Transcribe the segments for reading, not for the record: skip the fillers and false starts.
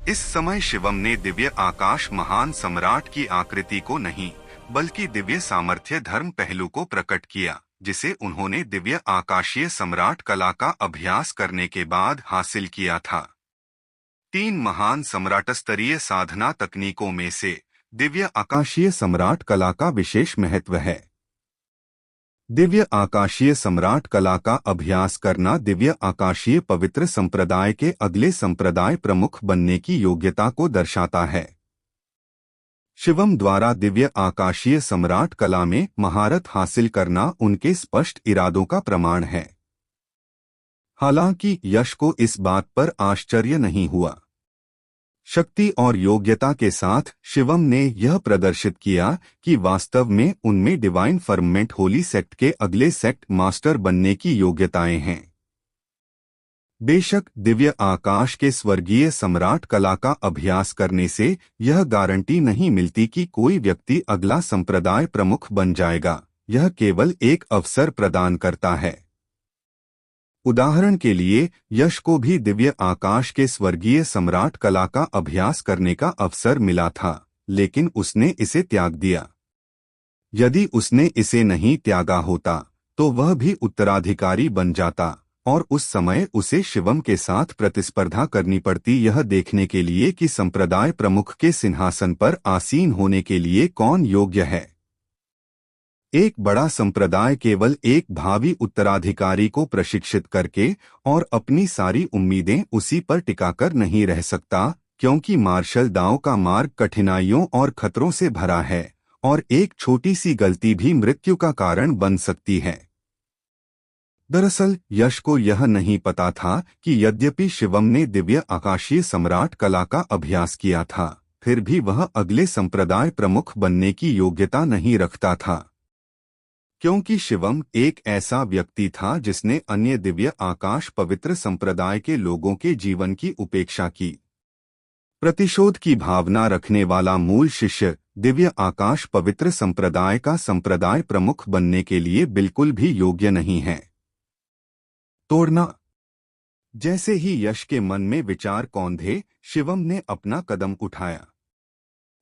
इस समय शिवम ने दिव्य आकाश महान सम्राट की आकृति को नहीं, बल्कि दिव्य सामर्थ्य धर्म पहलू को प्रकट किया, जिसे उन्होंने दिव्य आकाशीय सम्राट कला का अभ्यास करने के बाद हासिल किया था। 3 महान सम्राट स्तरीय साधना तकनीकों में से दिव्य आकाशीय सम्राट कला का विशेष महत्व है। दिव्य आकाशीय सम्राट कला का अभ्यास करना दिव्य आकाशीय पवित्र संप्रदाय के अगले संप्रदाय प्रमुख बनने की योग्यता को दर्शाता है। शिवम द्वारा दिव्य आकाशीय सम्राट कला में महारत हासिल करना उनके स्पष्ट इरादों का प्रमाण है। हालांकि यश को इस बात पर आश्चर्य नहीं हुआ। शक्ति और योग्यता के साथ शिवम ने यह प्रदर्शित किया कि वास्तव में उनमें डिवाइन फर्ममेंट होली सेक्ट के अगले सेक्ट मास्टर बनने की योग्यताएं हैं। बेशक दिव्य आकाश के स्वर्गीय सम्राट कला का अभ्यास करने से यह गारंटी नहीं मिलती कि कोई व्यक्ति अगला संप्रदाय प्रमुख बन जाएगा। यह केवल एक अवसर प्रदान करता है। उदाहरण के लिए यश को भी दिव्य आकाश के स्वर्गीय सम्राट कला का अभ्यास करने का अवसर मिला था, लेकिन उसने इसे त्याग दिया। यदि उसने इसे नहीं त्यागा होता तो वह भी उत्तराधिकारी बन जाता और उस समय उसे शिवम के साथ प्रतिस्पर्धा करनी पड़ती, यह देखने के लिए कि संप्रदाय प्रमुख के सिंहासन पर आसीन होने के लिए कौन योग्य है। एक बड़ा संप्रदाय केवल एक भावी उत्तराधिकारी को प्रशिक्षित करके और अपनी सारी उम्मीदें उसी पर टिकाकर नहीं रह सकता, क्योंकि मार्शल दांव का मार्ग कठिनाइयों और खतरों से भरा है और एक छोटी सी गलती भी मृत्यु का कारण बन सकती है। दरअसल यश को यह नहीं पता था कि यद्यपि शिवम ने दिव्य आकाशीय सम्राट कला का अभ्यास किया था, फिर भी वह अगले संप्रदाय प्रमुख बनने की योग्यता नहीं रखता था, क्योंकि शिवम एक ऐसा व्यक्ति था जिसने अन्य दिव्य आकाश पवित्र संप्रदाय के लोगों के जीवन की उपेक्षा की। प्रतिशोध की भावना रखने वाला मूल शिष्य दिव्य आकाश पवित्र संप्रदाय का संप्रदाय प्रमुख बनने के लिए बिल्कुल भी योग्य नहीं है। तोड़ना। जैसे ही यश के मन में विचार कौंधे, शिवम ने अपना कदम उठाया।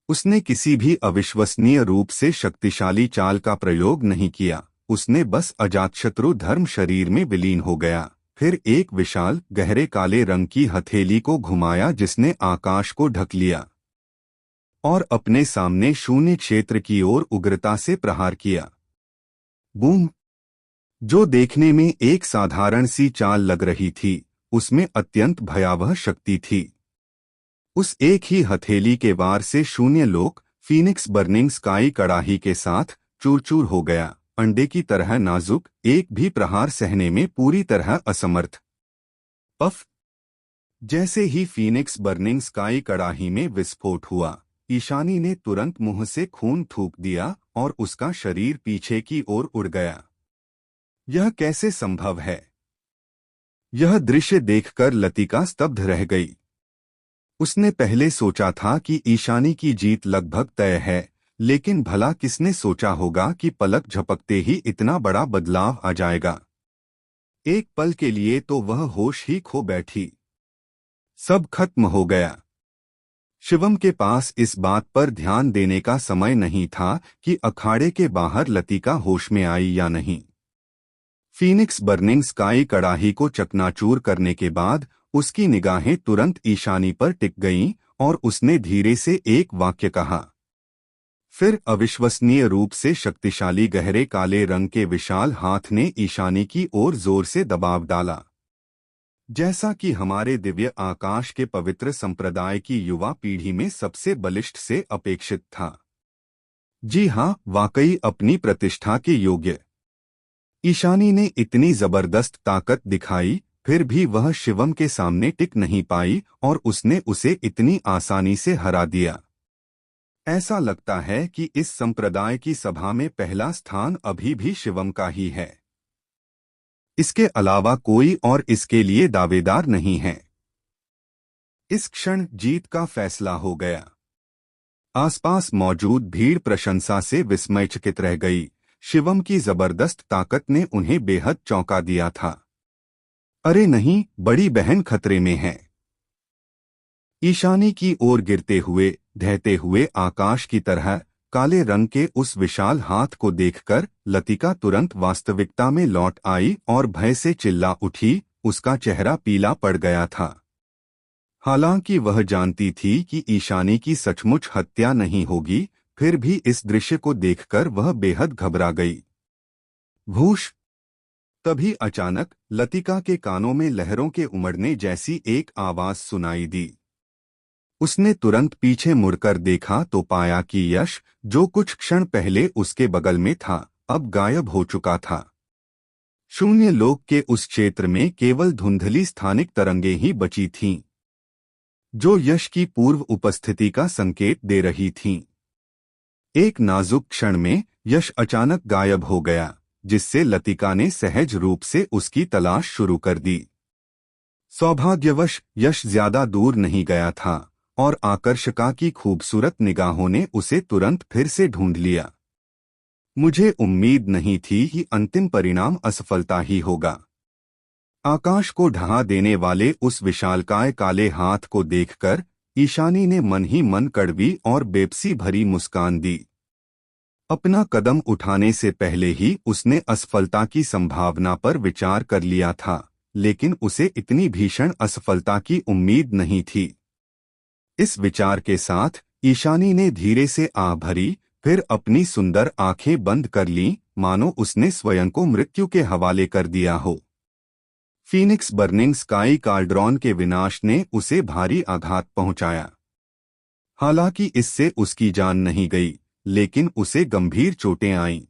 उसने किसी भी अविश्वसनीय रूप से शक्तिशाली चाल का प्रयोग नहीं किया। उसने बस अजातशत्रु धर्म शरीर में विलीन हो गया, फिर एक विशाल गहरे काले रंग की हथेली को घुमाया जिसने आकाश को ढक लिया और अपने सामने शून्य क्षेत्र की ओर उग्रता से प्रहार किया। बूम! जो देखने में एक साधारण सी चाल लग रही थी, उसमें अत्यंत भयावह शक्ति थी। उस एक ही हथेली के वार से शून्य लोक फीनिक्स बर्निंग स्काई कड़ाही के साथ चूर चूर हो गया, अंडे की तरह नाजुक, एक भी प्रहार सहने में पूरी तरह असमर्थ। पफ! जैसे ही फीनिक्स बर्निंग स्काई कड़ाही में विस्फोट हुआ, ईशानी ने तुरंत मुंह से खून थूक दिया और उसका शरीर पीछे की ओर उड़ गया। यह कैसे संभव है? यह दृश्य देखकर लतिका स्तब्ध रह गई। उसने पहले सोचा था कि ईशानी की जीत लगभग तय है, लेकिन भला किसने सोचा होगा कि पलक झपकते ही इतना बड़ा बदलाव आ जाएगा। एक पल के लिए तो वह होश ही खो बैठी। सब खत्म हो गया। शिवम के पास इस बात पर ध्यान देने का समय नहीं था कि अखाड़े के बाहर लतिका होश में आई या नहीं। फीनिक्स बर्निंग स्काई कड़ाही को चकनाचूर करने के बाद उसकी निगाहें तुरंत ईशानी पर टिक गईं और उसने धीरे से एक वाक्य कहा। फिर अविश्वसनीय रूप से शक्तिशाली गहरे काले रंग के विशाल हाथ ने ईशानी की ओर जोर से दबाव डाला, जैसा कि हमारे दिव्य आकाश के पवित्र संप्रदाय की युवा पीढ़ी में सबसे बलिष्ठ से अपेक्षित था। जी हाँ, वाकई अपनी प्रतिष्ठा के योग्य। ईशानी ने इतनी जबरदस्त ताकत दिखाई, फिर भी वह शिवम के सामने टिक नहीं पाई और उसने उसे इतनी आसानी से हरा दिया। ऐसा लगता है कि इस संप्रदाय की सभा में पहला स्थान अभी भी शिवम का ही है। इसके अलावा कोई और इसके लिए दावेदार नहीं है। इस क्षण जीत का फैसला हो गया। आसपास मौजूद भीड़ प्रशंसा से विस्मयचकित रह गई। शिवम की जबरदस्त ताकत ने उन्हें बेहद चौंका दिया था। अरे नहीं, बड़ी बहन खतरे में है। ईशानी की ओर गिरते हुए ढहते हुए आकाश की तरह काले रंग के उस विशाल हाथ को देखकर लतिका तुरंत वास्तविकता में लौट आई और भय से चिल्ला उठी। उसका चेहरा पीला पड़ गया था। हालांकि वह जानती थी कि ईशानी की सचमुच हत्या नहीं होगी, फिर भी इस दृश्य को देखकर वह बेहद घबरा गई। भूश! तभी अचानक लतिका के कानों में लहरों के उमड़ने जैसी एक आवाज सुनाई दी। उसने तुरंत पीछे मुड़कर देखा तो पाया कि यश, जो कुछ क्षण पहले उसके बगल में था, अब गायब हो चुका था। शून्य लोक के उस क्षेत्र में केवल धुंधली स्थानिक तरंगे ही बची थीं, जो यश की पूर्व उपस्थिति का संकेत दे रही थीं। एक नाजुक क्षण में यश अचानक गायब हो गया, जिससे लतिका ने सहज रूप से उसकी तलाश शुरू कर दी। सौभाग्यवश यश ज्यादा दूर नहीं गया था और आकर्षका की खूबसूरत निगाहों ने उसे तुरंत फिर से ढूंढ लिया। मुझे उम्मीद नहीं थी कि अंतिम परिणाम असफलता ही होगा। आकाश को ढहा देने वाले उस विशालकाय काले हाथ को देखकर ईशानी ने मन ही मन कड़वी और बेबसी भरी मुस्कान दी। अपना कदम उठाने से पहले ही उसने असफलता की संभावना पर विचार कर लिया था, लेकिन उसे इतनी भीषण असफलता की उम्मीद नहीं थी। इस विचार के साथ ईशानी ने धीरे से आह भरी, फिर अपनी सुंदर आंखें बंद कर लीं, मानो उसने स्वयं को मृत्यु के हवाले कर दिया हो। फीनिक्स बर्निंग स्काई कार्ड्रॉन के विनाश ने उसे भारी आघात पहुंचाया। हालांकि इससे उसकी जान नहीं गई, लेकिन उसे गंभीर चोटें आईं।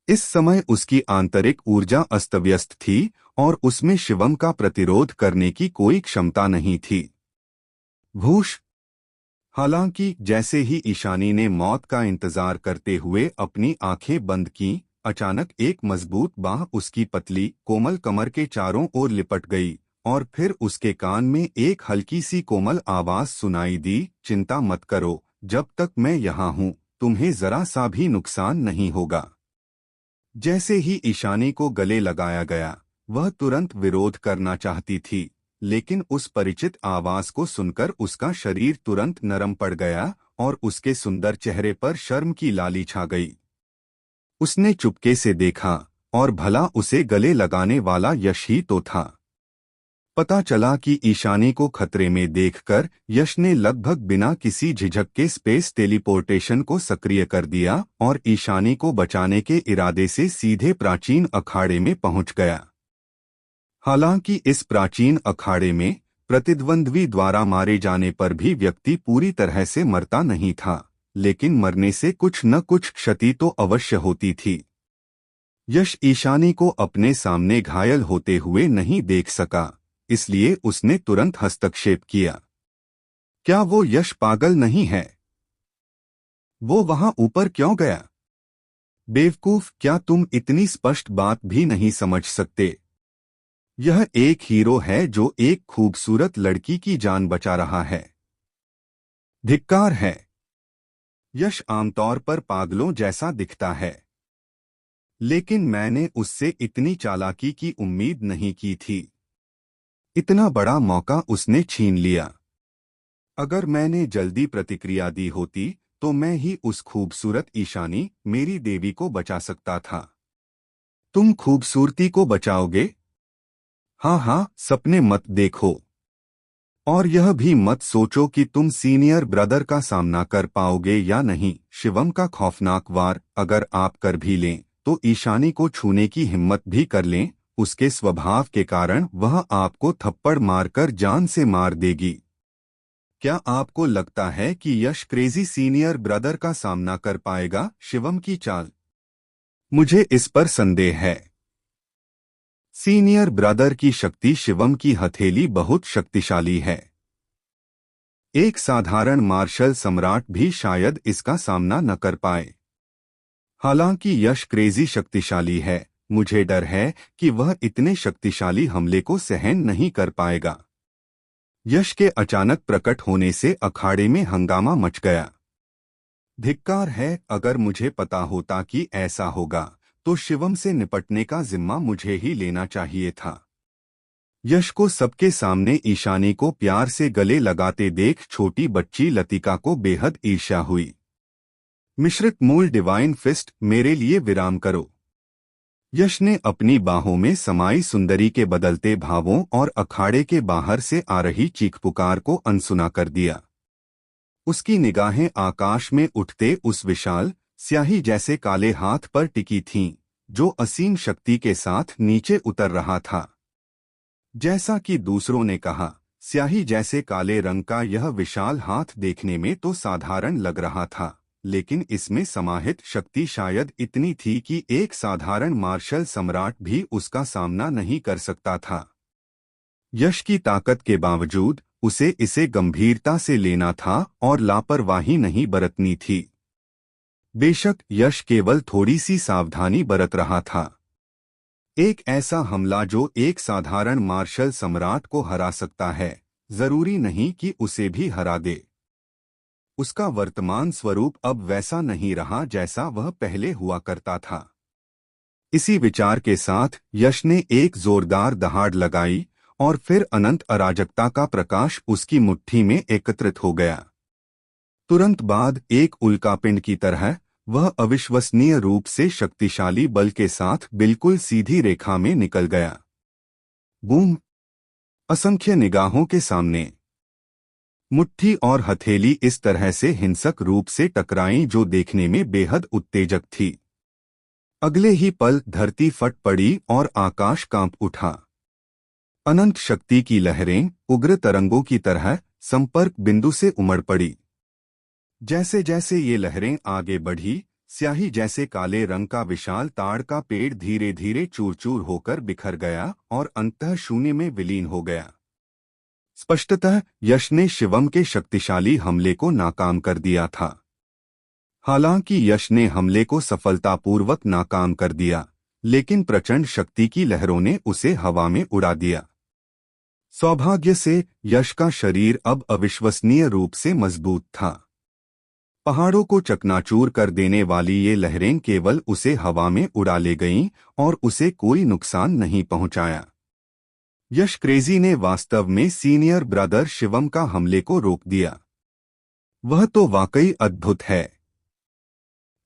इस समय उसकी आंतरिक ऊर्जा अस्तव्यस्त थी और उसमें शिवम का प्रतिरोध करने की कोई क्षमता नहीं थी। भूश! हालांकि जैसे ही ईशानी ने मौत का इंतजार करते हुए अपनी आंखें बंद कीं, अचानक एक मजबूत बाह उसकी पतली कोमल कमर के चारों ओर लिपट गई और फिर उसके कान में एक हल्की सी कोमल आवाज सुनाई दी, चिंता मत करो, जब तक मैं यहाँ हूँ तुम्हें जरा सा भी नुकसान नहीं होगा। जैसे ही ईशानी को गले लगाया गया, वह तुरंत विरोध करना चाहती थी, लेकिन उस परिचित आवाज को सुनकर उसका शरीर तुरंत नरम पड़ गया और उसके सुंदर चेहरे पर शर्म की लाली छा गई। उसने चुपके से देखा और भला उसे गले लगाने वाला यश ही तो था। पता चला कि ईशानी को खतरे में देखकर यश ने लगभग बिना किसी झिझक के स्पेस टेलीपोर्टेशन को सक्रिय कर दिया और ईशानी को बचाने के इरादे से सीधे प्राचीन अखाड़े में पहुंच गया। हालांकि इस प्राचीन अखाड़े में प्रतिद्वंद्वी द्वारा मारे जाने पर भी व्यक्ति पूरी तरह से मरता नहीं था, लेकिन मरने से कुछ न कुछ क्षति तो अवश्य होती थी। यश ईशानी को अपने सामने घायल होते हुए नहीं देख सका, इसलिए उसने तुरंत हस्तक्षेप किया। क्या वो यश पागल नहीं है? वो वहां ऊपर क्यों गया? बेवकूफ, क्या तुम इतनी स्पष्ट बात भी नहीं समझ सकते? यह एक हीरो है जो एक खूबसूरत लड़की की जान बचा रहा है। धिक्कार है। यश आमतौर पर पागलों जैसा दिखता है, लेकिन मैंने उससे इतनी चालाकी की उम्मीद नहीं की थी। इतना बड़ा मौका उसने छीन लिया। अगर मैंने जल्दी प्रतिक्रिया दी होती तो मैं ही उस खूबसूरत ईशानी, मेरी देवी को बचा सकता था। तुम खूबसूरती को बचाओगे? हाँ हाँ, सपने मत देखो। और यह भी मत सोचो कि तुम सीनियर ब्रदर का सामना कर पाओगे या नहीं। शिवम का खौफनाक वार अगर आप कर भी लें तो ईशानी को छूने की हिम्मत भी कर लें, उसके स्वभाव के कारण वह आपको थप्पड़ मारकर जान से मार देगी। क्या आपको लगता है कि यश क्रेजी सीनियर ब्रदर का सामना कर पाएगा? शिवम की चाल, मुझे इस पर संदेह है। सीनियर ब्रदर की शक्ति शिवम की हथेली बहुत शक्तिशाली है। एक साधारण मार्शल सम्राट भी शायद इसका सामना न कर पाए। हालांकि यश क्रेजी शक्तिशाली है, मुझे डर है कि वह इतने शक्तिशाली हमले को सहन नहीं कर पाएगा। यश के अचानक प्रकट होने से अखाड़े में हंगामा मच गया। धिक्कार है, अगर मुझे पता होता कि ऐसा होगा तो शिवम से निपटने का जिम्मा मुझे ही लेना चाहिए था। यश को सबके सामने ईशानी को प्यार से गले लगाते देख छोटी बच्ची लतिका को बेहद ईर्ष्या हुई। मिश्रित मूल डिवाइन फिस्ट, मेरे लिए विराम करो। यश ने अपनी बाहों में समाई सुंदरी के बदलते भावों और अखाड़े के बाहर से आ रही चीख पुकार को अनसुना कर दिया। उसकी निगाहें आकाश में उठते उस विशाल स्याही जैसे काले हाथ पर टिकी थीं, जो असीम शक्ति के साथ नीचे उतर रहा था। जैसा कि दूसरों ने कहा, स्याही जैसे काले रंग का यह विशाल हाथ देखने में तो साधारण लग रहा था, लेकिन इसमें समाहित शक्ति शायद इतनी थी कि एक साधारण मार्शल सम्राट भी उसका सामना नहीं कर सकता था। यश की ताकत के बावजूद उसे इसे गंभीरता से लेना था और लापरवाही नहीं बरतनी थी। बेशक यश केवल थोड़ी सी सावधानी बरत रहा था। एक ऐसा हमला जो एक साधारण मार्शल सम्राट को हरा सकता है, जरूरी नहीं कि उसे भी हरा दे। उसका वर्तमान स्वरूप अब वैसा नहीं रहा जैसा वह पहले हुआ करता था। इसी विचार के साथ यश ने एक जोरदार दहाड़ लगाई और फिर अनंत अराजकता का प्रकाश उसकी मुट्ठी में एकत्रित हो गया। तुरंत बाद एक उल्कापिंड की तरह वह अविश्वसनीय रूप से शक्तिशाली बल के साथ बिल्कुल सीधी रेखा में निकल गया। बूम! असंख्य निगाहों के सामने मुट्ठी और हथेली इस तरह से हिंसक रूप से टकराईं जो देखने में बेहद उत्तेजक थी। अगले ही पल धरती फट पड़ी और आकाश कांप उठा। अनंत शक्ति की लहरें उग्र तरंगों की तरह संपर्क बिंदु से उमड़ पड़ी। जैसे जैसे ये लहरें आगे बढ़ी, स्याही जैसे काले रंग का विशाल ताड़ का पेड़ धीरे धीरे चूर चूर होकर बिखर गया और अंततः शून्य में विलीन हो गया। स्पष्टतः यश ने शिवम के शक्तिशाली हमले को नाकाम कर दिया था। हालांकि यश ने हमले को सफलतापूर्वक नाकाम कर दिया, लेकिन प्रचंड शक्ति की लहरों ने उसे हवा में उड़ा दिया। सौभाग्य से यश का शरीर अब अविश्वसनीय रूप से मजबूत था। पहाड़ों को चकनाचूर कर देने वाली ये लहरें केवल उसे हवा में उड़ा ले गईं और उसे कोई नुकसान नहीं पहुंचाया। यश क्रेजी ने वास्तव में सीनियर ब्रदर शिवम का हमले को रोक दिया। वह तो वाकई अद्भुत है।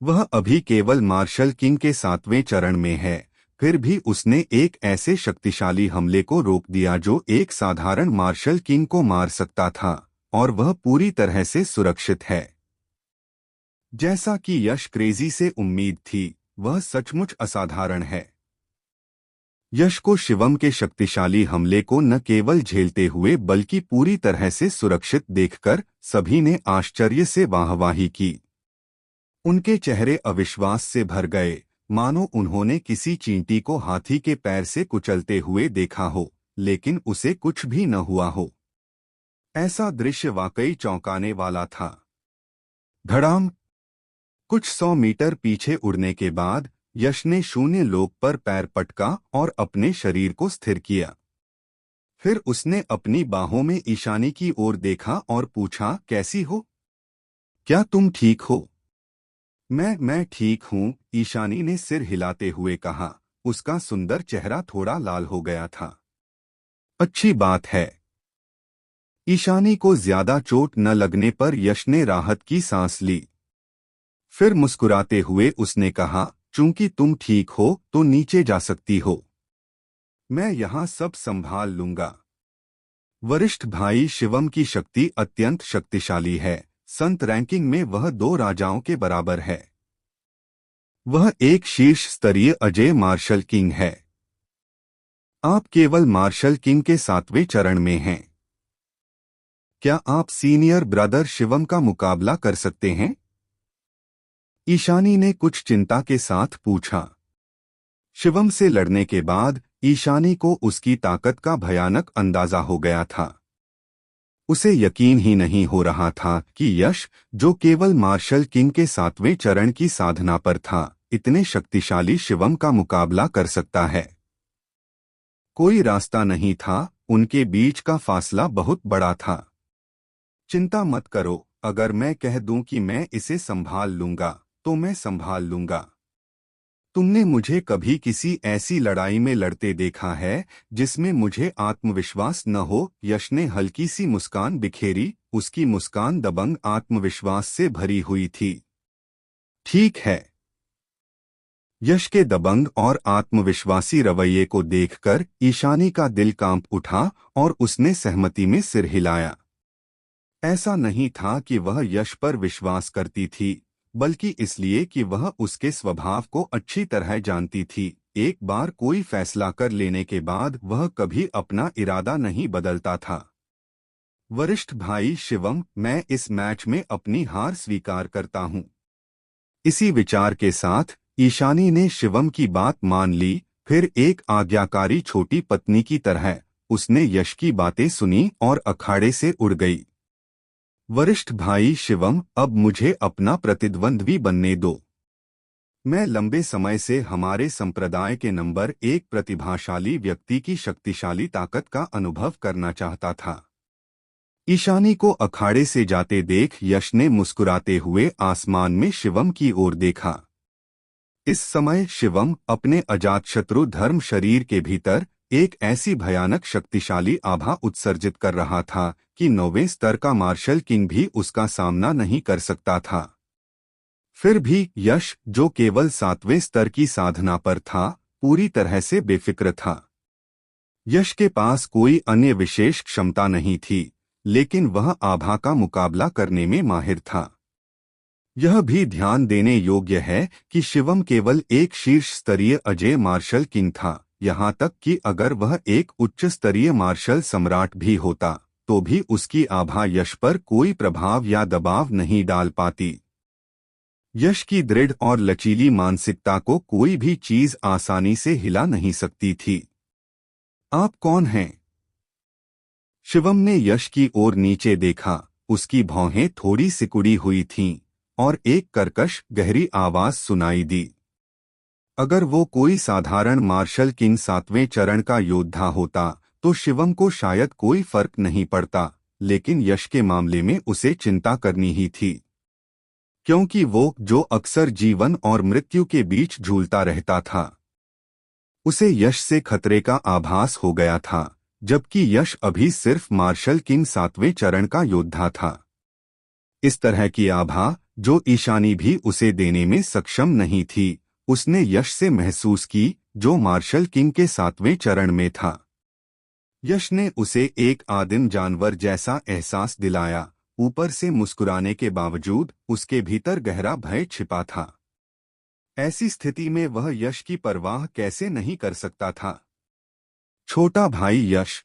वह अभी केवल मार्शल किंग के 7वें चरण में है, फिर भी उसने एक ऐसे शक्तिशाली हमले को रोक दिया जो एक साधारण मार्शल किंग को मार सकता था, और वह पूरी तरह से सुरक्षित है। जैसा कि यश क्रेजी से उम्मीद थी, वह सचमुच असाधारण है। यश को शिवम के शक्तिशाली हमले को न केवल झेलते हुए बल्कि पूरी तरह से सुरक्षित देखकर सभी ने आश्चर्य से वाहवाही की। उनके चेहरे अविश्वास से भर गए, मानो उन्होंने किसी चींटी को हाथी के पैर से कुचलते हुए देखा हो, लेकिन उसे कुछ भी न हुआ हो। ऐसा दृश्य वाकई चौंकाने वाला था। धड़ाम! कुछ 100 मीटर पीछे उड़ने के बाद यश ने शून्य लोक पर पैर पटका और अपने शरीर को स्थिर किया। फिर उसने अपनी बाहों में ईशानी की ओर देखा और पूछा, कैसी हो? क्या तुम ठीक हो? मैं ठीक हूँ, ईशानी ने सिर हिलाते हुए कहा। उसका सुंदर चेहरा थोड़ा लाल हो गया था। अच्छी बात है। ईशानी को ज्यादा चोट न लगने पर यश ने राहत की सांस ली। फिर मुस्कुराते हुए उसने कहा, चूंकि तुम ठीक हो तो नीचे जा सकती हो। मैं यहाँ सब संभाल लूंगा। वरिष्ठ भाई शिवम की शक्ति अत्यंत शक्तिशाली है। संत रैंकिंग में वह 2 राजाओं के बराबर है। वह एक शीर्ष स्तरीय अजय मार्शल किंग है। आप केवल मार्शल किंग के 7वें चरण में हैं। क्या आप सीनियर ब्रदर शिवम का मुकाबला कर सकते हैं? ईशानी ने कुछ चिंता के साथ पूछा। शिवम से लड़ने के बाद ईशानी को उसकी ताकत का भयानक अंदाजा हो गया था। उसे यकीन ही नहीं हो रहा था कि यश, जो केवल मार्शल किंग के 7वें चरण की साधना पर था, इतने शक्तिशाली शिवम का मुकाबला कर सकता है। कोई रास्ता नहीं था, उनके बीच का फासला बहुत बड़ा था। चिंता मत करो, अगर मैं कह दूं कि मैं इसे संभाल लूंगा, तो मैं संभाल लूंगा। तुमने मुझे कभी किसी ऐसी लड़ाई में लड़ते देखा है जिसमें मुझे आत्मविश्वास न हो? यश ने हल्की सी मुस्कान बिखेरी। उसकी मुस्कान दबंग आत्मविश्वास से भरी हुई थी। ठीक है। यश के दबंग और आत्मविश्वासी रवैये को देखकर ईशानी का दिल कांप उठा और उसने सहमति में सिर हिलाया। ऐसा नहीं था कि वह यश पर विश्वास करती थी, बल्कि इसलिए कि वह उसके स्वभाव को अच्छी तरह जानती थी। एक बार कोई फैसला कर लेने के बाद वह कभी अपना इरादा नहीं बदलता था। वरिष्ठ भाई शिवम, मैं इस मैच में अपनी हार स्वीकार करता हूँ। इसी विचार के साथ ईशानी ने शिवम की बात मान ली। फिर एक आज्ञाकारी छोटी पत्नी की तरह उसने यश की बातें सुनी और अखाड़े से उड़ गई। वरिष्ठ भाई शिवम, अब मुझे अपना प्रतिद्वंद्वी बनने दो। मैं लंबे समय से हमारे संप्रदाय के नंबर 1 प्रतिभाशाली व्यक्ति की शक्तिशाली ताकत का अनुभव करना चाहता था। ईशानी को अखाड़े से जाते देख यश ने मुस्कुराते हुए आसमान में शिवम की ओर देखा। इस समय शिवम अपने अजातशत्रु धर्म शरीर के भीतर एक ऐसी भयानक शक्तिशाली आभा उत्सर्जित कर रहा था कि 9वें स्तर का मार्शल किंग भी उसका सामना नहीं कर सकता था। फिर भी यश, जो केवल 7वें स्तर की साधना पर था, पूरी तरह से बेफिक्र था। यश के पास कोई अन्य विशेष क्षमता नहीं थी, लेकिन वह आभा का मुकाबला करने में माहिर था। यह भी ध्यान देने योग्य है कि शिवम केवल एक शीर्ष स्तरीय अजय मार्शल किंग था। यहाँ तक कि अगर वह एक उच्च स्तरीय मार्शल सम्राट भी होता, तो भी उसकी आभा यश पर कोई प्रभाव या दबाव नहीं डाल पाती। यश की दृढ़ और लचीली मानसिकता को कोई भी चीज आसानी से हिला नहीं सकती थी। आप कौन हैं? शिवम ने यश की ओर नीचे देखा। उसकी भौहें थोड़ी सिकुड़ी हुई थीं और एक कर्कश गहरी आवाज सुनाई दी। अगर वो कोई साधारण मार्शल किंग 7वें चरण का योद्धा होता तो शिवम को शायद कोई फर्क नहीं पड़ता, लेकिन यश के मामले में उसे चिंता करनी ही थी, क्योंकि वो जो अक्सर जीवन और मृत्यु के बीच झूलता रहता था। उसे यश से खतरे का आभास हो गया था, जबकि यश अभी सिर्फ मार्शल किंग 7वें चरण का योद्धा था। इस तरह की आभा जो ईशानी भी उसे देने में सक्षम नहीं थी, उसने यश से महसूस की, जो मार्शल किंग के 7वें चरण में था। यश ने उसे एक आदिम जानवर जैसा एहसास दिलाया। ऊपर से मुस्कुराने के बावजूद उसके भीतर गहरा भय छिपा था। ऐसी स्थिति में वह यश की परवाह कैसे नहीं कर सकता था? छोटा भाई यश,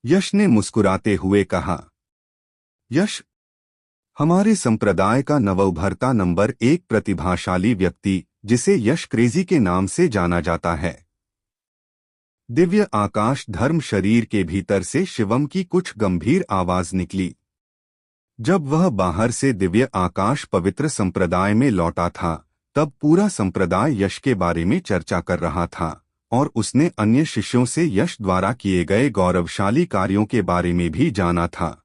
यश ने मुस्कुराते हुए कहा। यश, हमारे संप्रदाय का नवउभरता नंबर 1 प्रतिभाशाली व्यक्ति, जिसे यश क्रेजी के नाम से जाना जाता है। दिव्य आकाश धर्म शरीर के भीतर से शिवम की कुछ गंभीर आवाज निकली। जब वह बाहर से दिव्य आकाश पवित्र संप्रदाय में लौटा था, तब पूरा संप्रदाय यश के बारे में चर्चा कर रहा था और उसने अन्य शिष्यों से यश द्वारा किए गए गौरवशाली कार्यों के बारे में भी जाना था।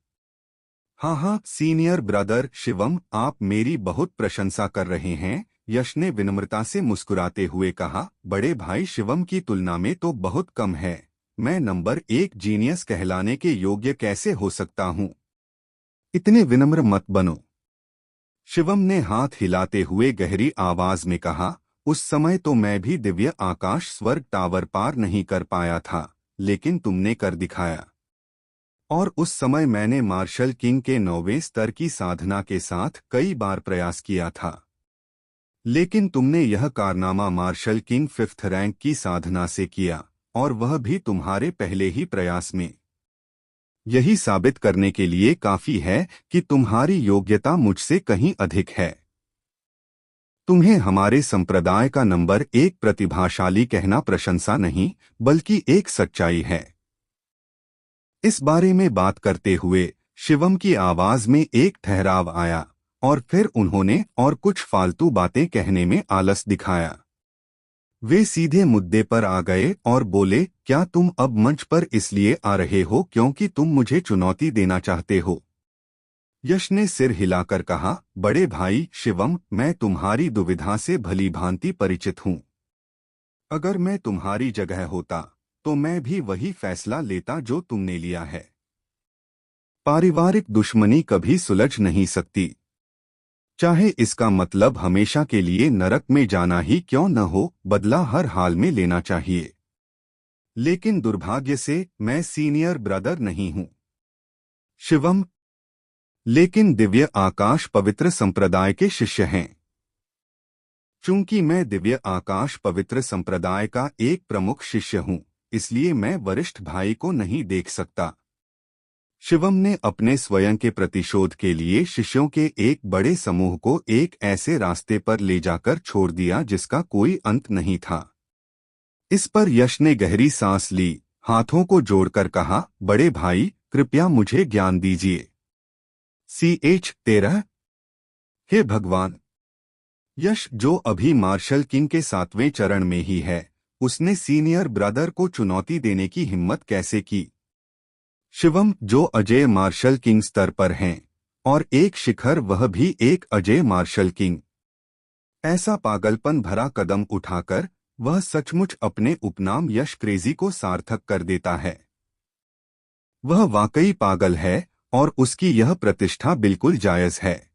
हाँ, सीनियर ब्रदर शिवम, आप मेरी बहुत प्रशंसा कर रहे हैं, यश ने विनम्रता से मुस्कुराते हुए कहा। बड़े भाई शिवम की तुलना में तो बहुत कम है। मैं नंबर 1 जीनियस कहलाने के योग्य कैसे हो सकता हूँ? इतने विनम्र मत बनो, शिवम ने हाथ हिलाते हुए गहरी आवाज में कहा। उस समय तो मैं भी दिव्य आकाश स्वर्ग टावर पार नहीं कर पाया था, लेकिन तुमने कर दिखाया। और उस समय मैंने मार्शल किंग के 9वें स्तर की साधना के साथ कई बार प्रयास किया था, लेकिन तुमने यह कारनामा मार्शल किंग 5th रैंक की साधना से किया, और वह भी तुम्हारे पहले ही प्रयास में। यही साबित करने के लिए काफी है कि तुम्हारी योग्यता मुझसे कहीं अधिक है। तुम्हें हमारे संप्रदाय का नंबर 1 प्रतिभाशाली कहना प्रशंसा नहीं, बल्कि एक सच्चाई है। इस बारे में बात करते हुए शिवम की आवाज में एक ठहराव आया, और फिर उन्होंने और कुछ फालतू बातें कहने में आलस दिखाया। वे सीधे मुद्दे पर आ गए और बोले, क्या तुम अब मंच पर इसलिए आ रहे हो क्योंकि तुम मुझे चुनौती देना चाहते हो? यश ने सिर हिलाकर कहा, बड़े भाई शिवम, मैं तुम्हारी दुविधा से भली भांति परिचित हूँ। अगर मैं तुम्हारी जगह होता तो मैं भी वही फैसला लेता जो तुमने लिया है। पारिवारिक दुश्मनी कभी सुलझ नहीं सकती, चाहे इसका मतलब हमेशा के लिए नरक में जाना ही क्यों न हो, बदला हर हाल में लेना चाहिए। लेकिन दुर्भाग्य से मैं सीनियर ब्रदर नहीं हूं। शिवम, लेकिन दिव्य आकाश पवित्र संप्रदाय के शिष्य हैं। चूंकि मैं दिव्य आकाश पवित्र संप्रदाय का एक प्रमुख शिष्य हूं, इसलिए मैं वरिष्ठ भाई को नहीं देख सकता। शिवम ने अपने स्वयं के प्रतिशोध के लिए शिष्यों के एक बड़े समूह को एक ऐसे रास्ते पर ले जाकर छोड़ दिया जिसका कोई अंत नहीं था। इस पर यश ने गहरी सांस ली, हाथों को जोड़कर कहा, बड़े भाई कृपया मुझे ज्ञान दीजिए। CH-13। हे भगवान! यश, जो अभी मार्शल किंग के 7वें चरण में ही है, उसने सीनियर ब्रदर को चुनौती देने की हिम्मत कैसे की? शिवम, जो अजय मार्शल किंग स्तर पर हैं, और एक शिखर, वह भी एक अजय मार्शल किंग। ऐसा पागलपन भरा कदम उठाकर वह सचमुच अपने उपनाम यश क्रेजी को सार्थक कर देता है। वह वाकई पागल है और उसकी यह प्रतिष्ठा बिल्कुल जायज है।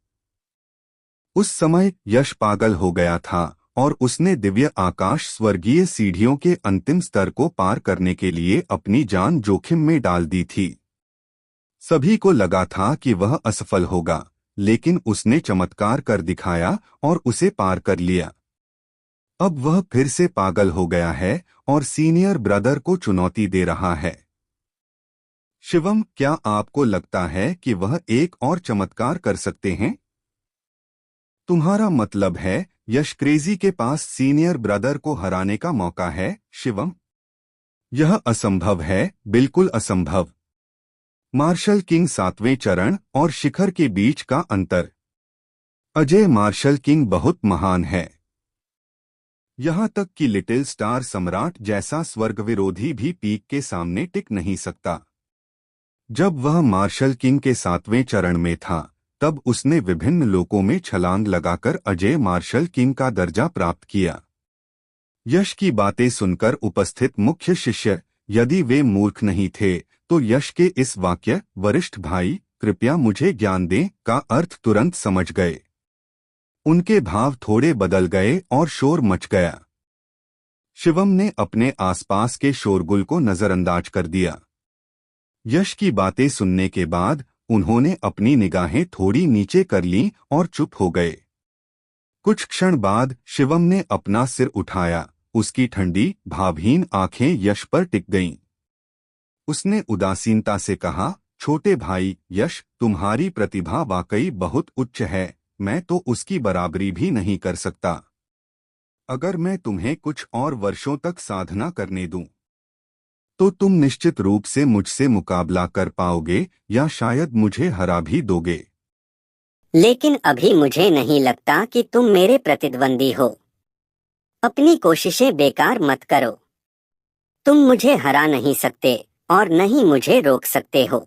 उस समय यश पागल हो गया था और उसने दिव्य आकाश स्वर्गीय सीढ़ियों के अंतिम स्तर को पार करने के लिए अपनी जान जोखिम में डाल दी थी। सभी को लगा था कि वह असफल होगा, लेकिन उसने चमत्कार कर दिखाया और उसे पार कर लिया। अब वह फिर से पागल हो गया है और सीनियर ब्रदर को चुनौती दे रहा है। शिवम, क्या आपको लगता है कि वह एक और चमत्कार कर सकते हैं? तुम्हारा मतलब है यश क्रेजी के पास सीनियर ब्रदर को हराने का मौका है? शिवम, यह असंभव है, बिल्कुल असंभव। मार्शल किंग 7वें चरण और शिखर के बीच का अंतर। अजय मार्शल किंग बहुत महान है। यहां तक कि लिटिल स्टार सम्राट जैसा स्वर्ग विरोधी भी पीक के सामने टिक नहीं सकता। जब वह मार्शल किंग के 7वें चरण में था, तब उसने विभिन्न लोकों में छलांग लगाकर अजय मार्शल किंग का दर्जा प्राप्त किया। यश की बातें सुनकर उपस्थित मुख्य शिष्य, यदि वे मूर्ख नहीं थे, तो यश के इस वाक्य, वरिष्ठ भाई कृपया मुझे ज्ञान दें, का अर्थ तुरंत समझ गए। उनके भाव थोड़े बदल गए और शोर मच गया। शिवम ने अपने आसपास के शोरगुल को नजरअंदाज कर दिया। यश की बातें सुनने के बाद उन्होंने अपनी निगाहें थोड़ी नीचे कर लीं और चुप हो गए। कुछ क्षण बाद शिवम ने अपना सिर उठाया, उसकी ठंडी भावहीन आंखें यश पर टिक गईं। उसने उदासीनता से कहा, छोटे भाई यश, तुम्हारी प्रतिभा वाकई बहुत उच्च है, मैं तो उसकी बराबरी भी नहीं कर सकता। अगर मैं तुम्हें कुछ और वर्षों तक साधना करने दूं, तो तुम निश्चित रूप से मुझसे मुकाबला कर पाओगे या शायद मुझे हरा भी दोगे। लेकिन अभी मुझे नहीं लगता कि तुम मेरे प्रतिद्वंदी हो। अपनी कोशिशें बेकार मत करो। तुम मुझे हरा नहीं सकते और न ही मुझे रोक सकते हो।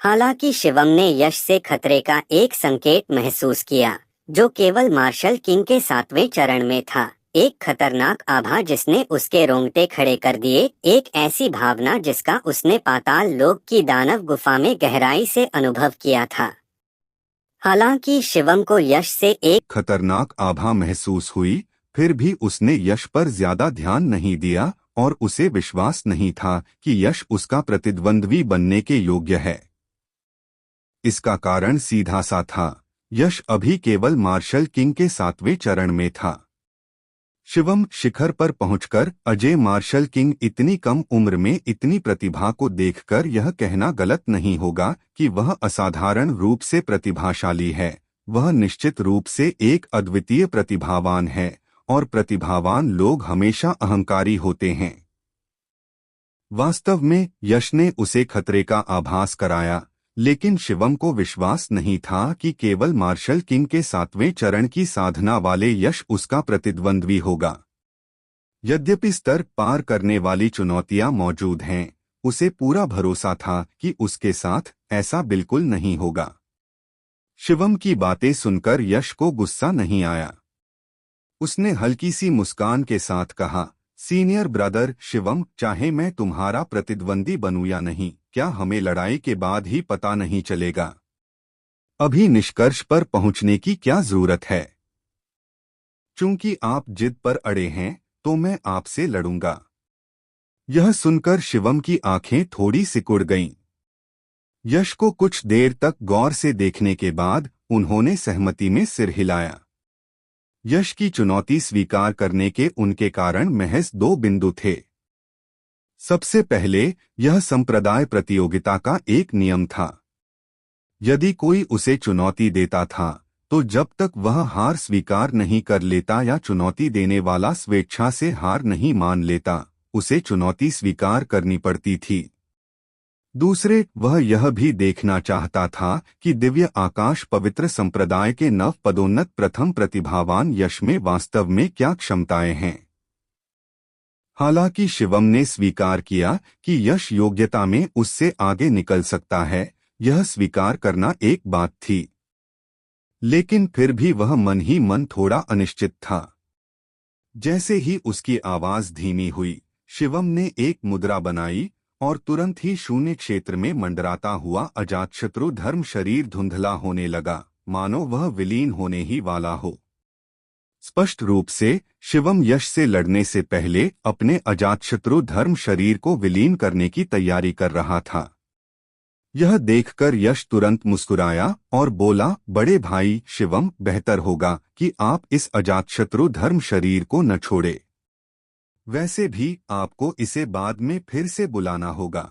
हालांकि शिवम ने यश से खतरे का एक संकेत महसूस किया, जो केवल मार्शल किंग के 7वें चरण में था। एक खतरनाक आभा जिसने उसके रोंगटे खड़े कर दिए, एक ऐसी भावना जिसका उसने पाताल लोक की दानव गुफा में गहराई से अनुभव किया था। हालांकि शिवम को यश से एक खतरनाक आभा महसूस हुई, फिर भी उसने यश पर ज्यादा ध्यान नहीं दिया और उसे विश्वास नहीं था कि यश उसका प्रतिद्वंद्वी बनने के योग्य है। इसका कारण सीधा सा था, यश अभी केवल मार्शल किंग के 7वें चरण में था। शिवम शिखर पर पहुंचकर अजय मार्शल किंग इतनी कम उम्र में इतनी प्रतिभा को देखकर यह कहना गलत नहीं होगा कि वह असाधारण रूप से प्रतिभाशाली है। वह निश्चित रूप से एक अद्वितीय प्रतिभावान है और प्रतिभावान लोग हमेशा अहंकारी होते हैं। वास्तव में यश ने उसे खतरे का आभास कराया, लेकिन शिवम को विश्वास नहीं था कि केवल मार्शल किंग के 7वें चरण की साधना वाले यश उसका प्रतिद्वंद्वी होगा। यद्यपि स्तर पार करने वाली चुनौतियां मौजूद हैं, उसे पूरा भरोसा था कि उसके साथ ऐसा बिल्कुल नहीं होगा। शिवम की बातें सुनकर यश को गुस्सा नहीं आया। उसने हल्की सी मुस्कान के साथ कहा, सीनियर ब्रदर शिवम, चाहे मैं तुम्हारा प्रतिद्वंदी बनूं या नहीं, क्या हमें लड़ाई के बाद ही पता नहीं चलेगा? अभी निष्कर्ष पर पहुंचने की क्या जरूरत है? चूंकि आप जिद पर अड़े हैं, तो मैं आपसे लड़ूंगा। यह सुनकर शिवम की आंखें थोड़ी सिकुड़ गईं। यश को कुछ देर तक गौर से देखने के बाद उन्होंने सहमति में सिर हिलाया। यश की चुनौती स्वीकार करने के उनके कारण महज 2 बिंदु थे। सबसे पहले, यह संप्रदाय प्रतियोगिता का एक नियम था। यदि कोई उसे चुनौती देता था, तो जब तक वह हार स्वीकार नहीं कर लेता या चुनौती देने वाला स्वेच्छा से हार नहीं मान लेता, उसे चुनौती स्वीकार करनी पड़ती थी। दूसरे, वह यह भी देखना चाहता था कि दिव्य आकाश पवित्र संप्रदाय के नव पदोन्नत प्रथम प्रतिभावान यश में वास्तव में क्या क्षमताएं हैं। हालांकि शिवम ने स्वीकार किया कि यश योग्यता में उससे आगे निकल सकता है, यह स्वीकार करना एक बात थी। लेकिन फिर भी वह मन ही मन थोड़ा अनिश्चित था। जैसे ही उसकी आवाज धीमी हुई, शिवम ने एक मुद्रा बनाई और तुरंत ही शून्य क्षेत्र में मंडराता हुआ अजातशत्रु धर्म शरीर धुंधला होने लगा, मानो वह विलीन होने ही वाला हो। स्पष्ट रूप से शिवम यश से लड़ने से पहले अपने अजातशत्रु धर्म शरीर को विलीन करने की तैयारी कर रहा था। यह देखकर यश तुरंत मुस्कुराया और बोला, बड़े भाई शिवम, बेहतर होगा कि आप इस अजातशत्रु धर्म शरीर को न छोड़े। वैसे भी आपको इसे बाद में फिर से बुलाना होगा,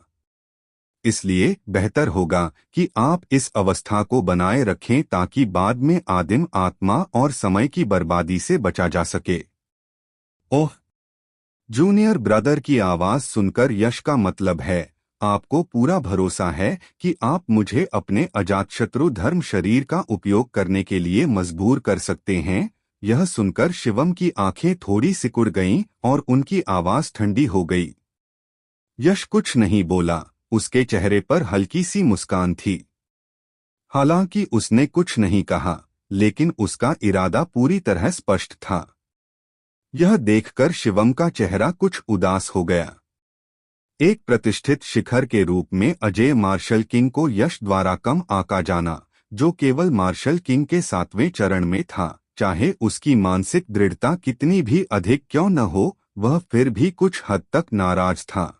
इसलिए बेहतर होगा कि आप इस अवस्था को बनाए रखें ताकि बाद में आदिम आत्मा और समय की बर्बादी से बचा जा सके। ओह! जूनियर ब्रदर की आवाज सुनकर यश का मतलब है, आपको पूरा भरोसा है कि आप मुझे अपने अजातशत्रु धर्म शरीर का उपयोग करने के लिए मजबूर कर सकते हैं। यह सुनकर शिवम की आंखें थोड़ी सिकुड़ गईं और उनकी आवाज ठंडी हो गई। यश कुछ नहीं बोला, उसके चेहरे पर हल्की सी मुस्कान थी। हालांकि उसने कुछ नहीं कहा, लेकिन उसका इरादा पूरी तरह स्पष्ट था। यह देखकर शिवम का चेहरा कुछ उदास हो गया। एक प्रतिष्ठित शिखर के रूप में अजय मार्शल किंग को यश द्वारा कम आंका जाना, जो केवल मार्शल किंग के 7वें चरण में था, चाहे उसकी मानसिक दृढ़ता कितनी भी अधिक क्यों न हो, वह फिर भी कुछ हद तक नाराज था।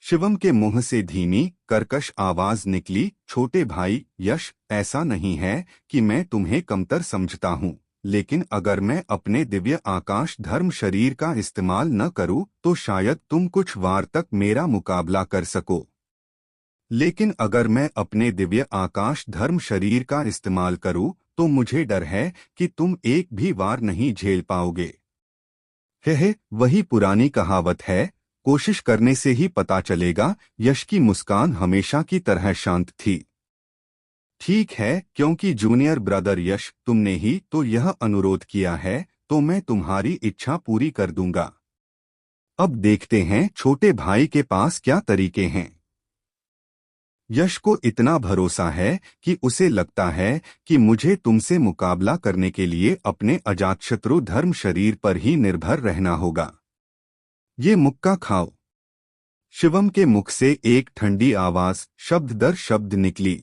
शिवम के मुंह से धीमी, कर्कश आवाज निकली, छोटे भाई यश, ऐसा नहीं है कि मैं तुम्हें कमतर समझता हूँ, लेकिन अगर मैं अपने दिव्य आकाश धर्म शरीर का इस्तेमाल न करूँ तो शायद तुम कुछ वार तक मेरा मुकाबला कर सको। लेकिन अगर मैं अपने दिव्य आकाश धर्म शरीर का इस्तेमाल करूँ तो मुझे डर है कि तुम एक भी वार नहीं झेल पाओगे। है वही पुरानी कहावत है, कोशिश करने से ही पता चलेगा। यश की मुस्कान हमेशा की तरह शांत थी। ठीक है, क्योंकि जूनियर ब्रदर यश, तुमने ही तो यह अनुरोध किया है, तो मैं तुम्हारी इच्छा पूरी कर दूंगा। अब देखते हैं छोटे भाई के पास क्या तरीके हैं। यश को इतना भरोसा है कि उसे लगता है कि मुझे तुमसे मुकाबला करने के लिए अपने अजातशत्रु धर्म शरीर पर ही निर्भर रहना होगा। ये मुक्का खाओ। शिवम के मुख से एक ठंडी आवाज शब्द दर शब्द निकली।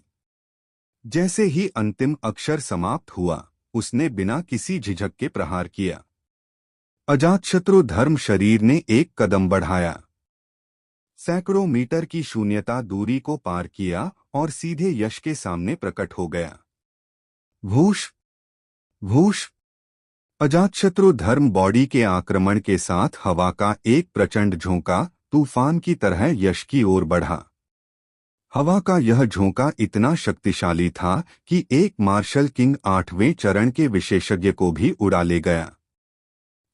जैसे ही अंतिम अक्षर समाप्त हुआ, उसने बिना किसी झिझक के प्रहार किया। अजातशत्रु धर्म शरीर ने एक कदम बढ़ाया, सैकड़ों मीटर की शून्यता दूरी को पार किया और सीधे यश के सामने प्रकट हो गया। भूष भूष। अजातशत्रु धर्म बॉडी के आक्रमण के साथ हवा का एक प्रचंड झोंका तूफान की तरह यश की ओर बढ़ा। हवा का यह झोंका इतना शक्तिशाली था कि एक मार्शल किंग 8वें चरण के विशेषज्ञ को भी उड़ा ले गया।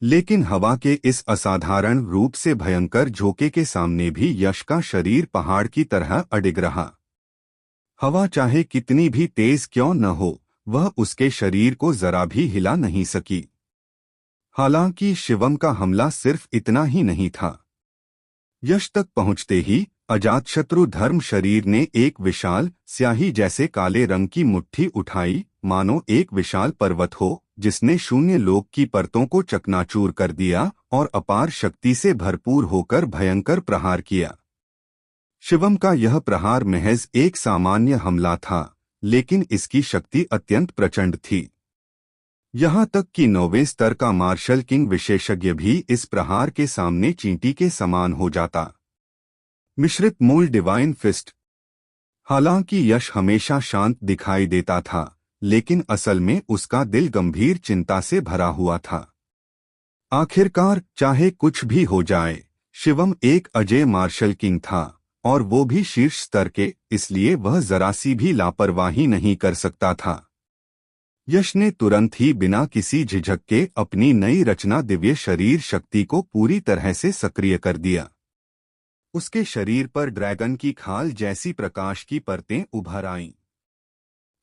लेकिन हवा के इस असाधारण रूप से भयंकर झोंके के सामने भी यश का शरीर पहाड़ की तरह अडिग रहा। हवा चाहे कितनी भी तेज क्यों न हो, वह उसके शरीर को जरा भी हिला नहीं सकी। हालांकि शिवम का हमला सिर्फ इतना ही नहीं था। यश तक पहुंचते ही अजातशत्रु धर्म शरीर ने एक विशाल स्याही जैसे काले रंग की मुट्ठी उठाई, मानो एक विशाल पर्वत हो जिसने शून्य लोक की परतों को चकनाचूर कर दिया और अपार शक्ति से भरपूर होकर भयंकर प्रहार किया। शिवम का यह प्रहार महज एक सामान्य हमला था, लेकिन इसकी शक्ति अत्यंत प्रचंड थी। यहाँ तक कि 9वें स्तर का मार्शल किंग विशेषज्ञ भी इस प्रहार के सामने चींटी के समान हो जाता। मिश्रित मूल डिवाइन फिस्ट। हालांकि यश हमेशा शांत दिखाई देता था, लेकिन असल में उसका दिल गंभीर चिंता से भरा हुआ था। आखिरकार चाहे कुछ भी हो जाए, शिवम एक अजय मार्शल किंग था, और वो भी शीर्ष स्तर के, इसलिए वह जरा सी भी लापरवाही नहीं कर सकता था। यश ने तुरंत ही बिना किसी झिझक के अपनी नई रचना दिव्य शरीर शक्ति को पूरी तरह से सक्रिय कर दिया। उसके शरीर पर ड्रैगन की खाल जैसी प्रकाश की परतें उभर आईं।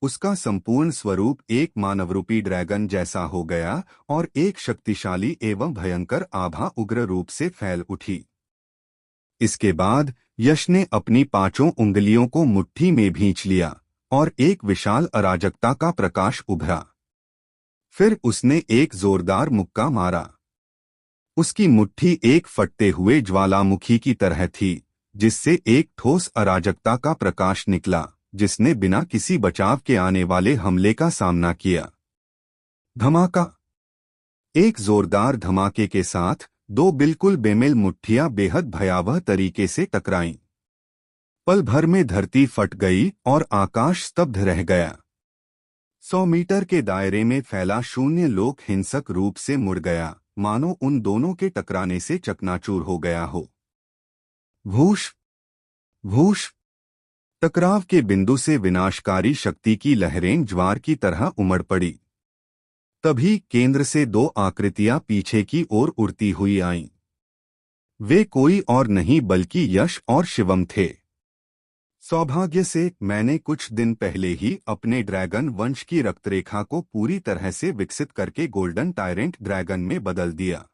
उसका संपूर्ण स्वरूप एक मानवरूपी ड्रैगन जैसा हो गया और एक शक्तिशाली एवं भयंकर आभा उग्र रूप से फैल उठी। इसके बाद यश ने अपनी 5 उंगलियों को मुट्ठी में भींच लिया और एक विशाल अराजकता का प्रकाश उभरा। फिर उसने एक जोरदार मुक्का मारा। उसकी मुट्ठी एक फटते हुए ज्वालामुखी की तरह थी, जिससे एक ठोस अराजकता का प्रकाश निकला, जिसने बिना किसी बचाव के आने वाले हमले का सामना किया। धमाका। एक जोरदार धमाके के साथ 2 बिल्कुल बेमेल मुट्ठियां बेहद भयावह तरीके से टकराईं। पल भर में धरती फट गई और आकाश स्तब्ध रह गया। 100 मीटर के दायरे में फैला शून्य लोक हिंसक रूप से मुड़ गया, मानो उन दोनों के टकराने से चकनाचूर हो गया हो। भूश भूश। टकराव के बिंदु से विनाशकारी शक्ति की लहरें ज्वार की तरह उमड़ पड़ी। तभी केंद्र से 2 आकृतियां पीछे की ओर उड़ती हुई आईं। वे कोई और नहीं बल्कि यश और शिवम थे। सौभाग्य से मैंने कुछ दिन पहले ही अपने ड्रैगन वंश की रक्तरेखा को पूरी तरह से विकसित करके गोल्डन टायरेंट ड्रैगन में बदल दिया।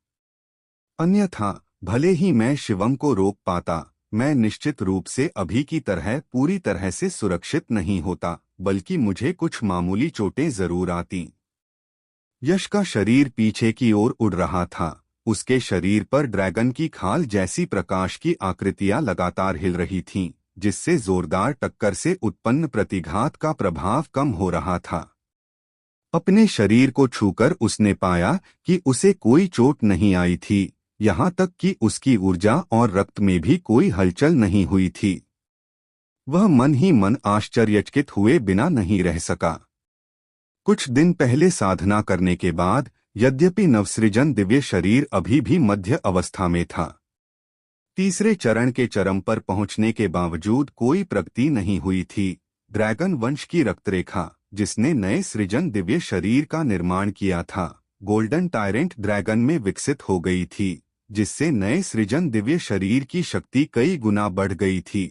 अन्यथा भले ही मैं शिवम को रोक पाता, मैं निश्चित रूप से अभी की तरह पूरी तरह से सुरक्षित नहीं होता, बल्कि मुझे कुछ मामूली चोटें जरूर आती। यश का शरीर पीछे की ओर उड़ रहा था। उसके शरीर पर ड्रैगन की खाल जैसी प्रकाश की आकृतियां लगातार हिल रही थीं, जिससे जोरदार टक्कर से उत्पन्न प्रतिघात का प्रभाव कम हो रहा था। अपने शरीर को छूकर उसने पाया कि उसे कोई चोट नहीं आई थी, यहाँ तक कि उसकी ऊर्जा और रक्त में भी कोई हलचल नहीं हुई थी। वह मन ही मन आश्चर्यचकित हुए बिना नहीं रह सका। कुछ दिन पहले साधना करने के बाद, यद्यपि नवसृजन दिव्य शरीर अभी भी मध्य अवस्था में था, तीसरे चरण के चरम पर पहुंचने के बावजूद कोई प्रगति नहीं हुई थी। ड्रैगन वंश की रक्तरेखा, जिसने नए सृजन दिव्य शरीर का निर्माण किया था, गोल्डन टायरेंट ड्रैगन में विकसित हो गई थी, जिससे नए सृजन दिव्य शरीर की शक्ति कई गुना बढ़ गई थी।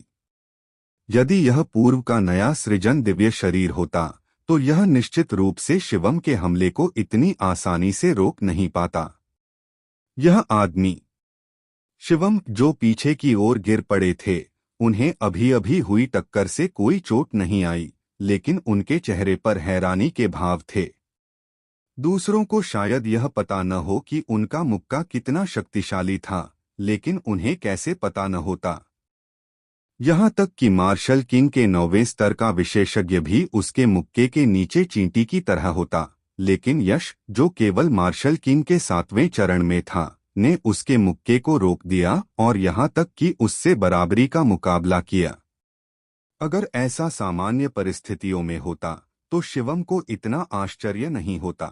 यदि यह पूर्व का नया सृजन दिव्य शरीर होता, तो यह निश्चित रूप से शिवम के हमले को इतनी आसानी से रोक नहीं पाता। यह आदमी शिवम, जो पीछे की ओर गिर पड़े थे, उन्हें अभी अभी हुई टक्कर से कोई चोट नहीं आई, लेकिन उनके चेहरे पर हैरानी के भाव थे। दूसरों को शायद यह पता न हो कि उनका मुक्का कितना शक्तिशाली था, लेकिन उन्हें कैसे पता न होता। यहाँ तक कि मार्शल किंग के 9वें स्तर का विशेषज्ञ भी उसके मुक्के के नीचे चींटी की तरह होता, लेकिन यश, जो केवल मार्शल किंग के 7वें चरण में था, ने उसके मुक्के को रोक दिया और यहाँ तक कि उससे बराबरी का मुकाबला किया। अगर ऐसा सामान्य परिस्थितियों में होता, तो शिवम को इतना आश्चर्य नहीं होता।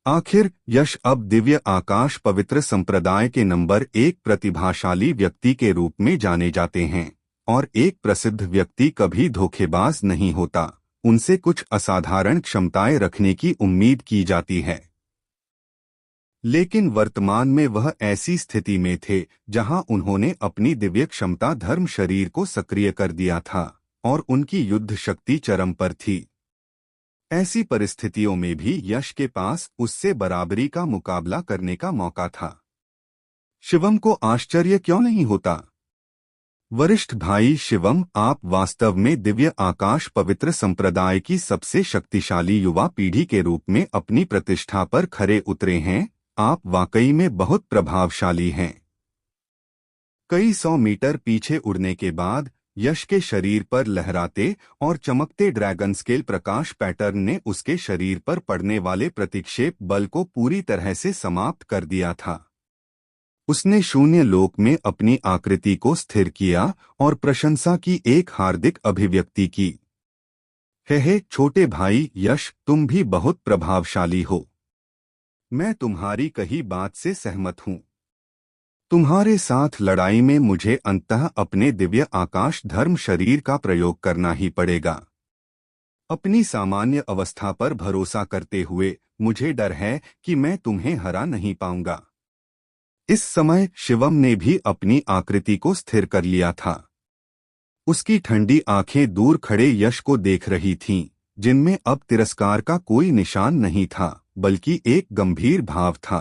आखिर यश अब दिव्य आकाश पवित्र संप्रदाय के नंबर 1 प्रतिभाशाली व्यक्ति के रूप में जाने जाते हैं, और एक प्रसिद्ध व्यक्ति कभी धोखेबाज नहीं होता। उनसे कुछ असाधारण क्षमताएं रखने की उम्मीद की जाती है। लेकिन वर्तमान में वह ऐसी स्थिति में थे जहां उन्होंने अपनी दिव्य क्षमता धर्म शरीर को सक्रिय कर दिया था और उनकी युद्ध शक्ति चरम पर थी। ऐसी परिस्थितियों में भी यश के पास उससे बराबरी का मुकाबला करने का मौका था। शिवम को आश्चर्य क्यों नहीं होता? वरिष्ठ भाई शिवम, आप वास्तव में दिव्य आकाश पवित्र संप्रदाय की सबसे शक्तिशाली युवा पीढ़ी के रूप में अपनी प्रतिष्ठा पर खरे उतरे हैं। आप वाकई में बहुत प्रभावशाली हैं। कई 100 मीटर पीछे उड़ने के बाद यश के शरीर पर लहराते और चमकते ड्रैगन स्केल प्रकाश पैटर्न ने उसके शरीर पर पड़ने वाले प्रतिक्षेप बल को पूरी तरह से समाप्त कर दिया था। उसने शून्य लोक में अपनी आकृति को स्थिर किया और प्रशंसा की एक हार्दिक अभिव्यक्ति की। हे छोटे भाई यश, तुम भी बहुत प्रभावशाली हो। मैं तुम्हारी कही बात से सहमत हूँ। तुम्हारे साथ लड़ाई में मुझे अंततः अपने दिव्य आकाश धर्म शरीर का प्रयोग करना ही पड़ेगा। अपनी सामान्य अवस्था पर भरोसा करते हुए मुझे डर है कि मैं तुम्हें हरा नहीं पाऊंगा। इस समय शिवम ने भी अपनी आकृति को स्थिर कर लिया था। उसकी ठंडी आंखें दूर खड़े यश को देख रही थीं, जिनमें अब तिरस्कार का कोई निशान नहीं था, बल्कि एक गंभीर भाव था।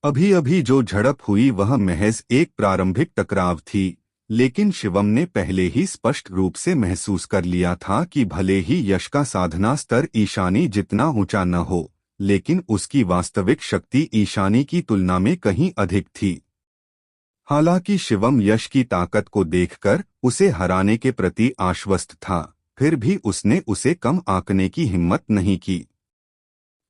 अभी अभी जो झड़प हुई वह महज एक प्रारंभिक टकराव थी, लेकिन शिवम ने पहले ही स्पष्ट रूप से महसूस कर लिया था कि भले ही यश का साधना स्तर ईशानी जितना ऊंचा न हो, लेकिन उसकी वास्तविक शक्ति ईशानी की तुलना में कहीं अधिक थी। हालांकि शिवम यश की ताकत को देखकर उसे हराने के प्रति आश्वस्त था, फिर भी उसने उसे कम आंकने की हिम्मत नहीं की।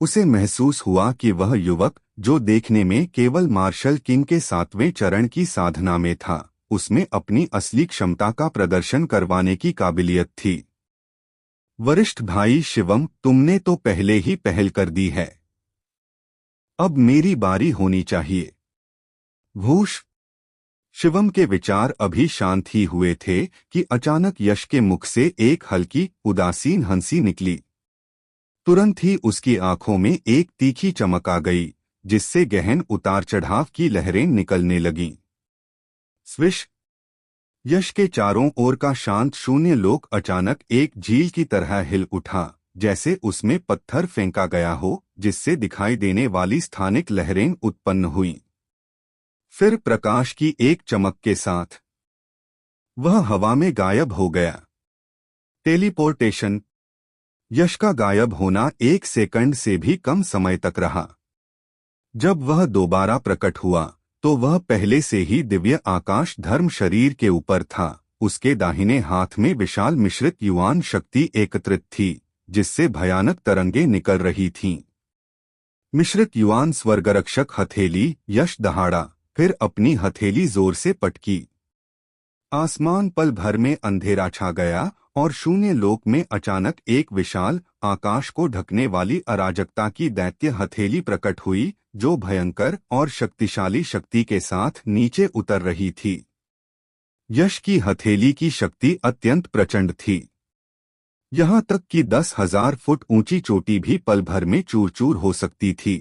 उसे महसूस हुआ कि वह युवक, जो देखने में केवल मार्शल किंग के 7वें चरण की साधना में था, उसमें अपनी असली क्षमता का प्रदर्शन करवाने की काबिलियत थी। वरिष्ठ भाई शिवम, तुमने तो पहले ही पहल कर दी है। अब मेरी बारी होनी चाहिए। भूष। शिवम के विचार अभी शांत ही हुए थे कि अचानक यश के मुख से एक हल्की उदासीन हंसी निकली। तुरंत ही उसकी आंखों में एक तीखी चमक आ गई, जिससे गहन उतार चढ़ाव की लहरें निकलने लगीं। स्विश। यश के चारों ओर का शांत शून्य लोक अचानक एक झील की तरह हिल उठा, जैसे उसमें पत्थर फेंका गया हो, जिससे दिखाई देने वाली स्थानिक लहरें उत्पन्न हुईं। फिर प्रकाश की एक चमक के साथ वह हवा में गायब हो गया। टेलीपोर्टेशन। यश का गायब होना 1 सेकंड से भी कम समय तक रहा। जब वह दोबारा प्रकट हुआ तो वह पहले से ही दिव्य आकाश धर्म शरीर के ऊपर था। उसके दाहिने हाथ में विशाल मिश्रित युवान शक्ति एकत्रित थी, जिससे भयानक तरंगे निकल रही थीं। मिश्रित युवान स्वर्गरक्षक हथेली। यश दहाड़ा, फिर अपनी हथेली जोर से पटकी। आसमान पल भर में अंधेरा छा गया और शून्य लोक में अचानक एक विशाल, आकाश को ढकने वाली अराजकता की दैत्य हथेली प्रकट हुई, जो भयंकर और शक्तिशाली शक्ति के साथ नीचे उतर रही थी। यश की हथेली की शक्ति अत्यंत प्रचंड थी, यहाँ तक कि 10,000 फुट ऊंची चोटी भी पल भर में चूर चूर हो सकती थी।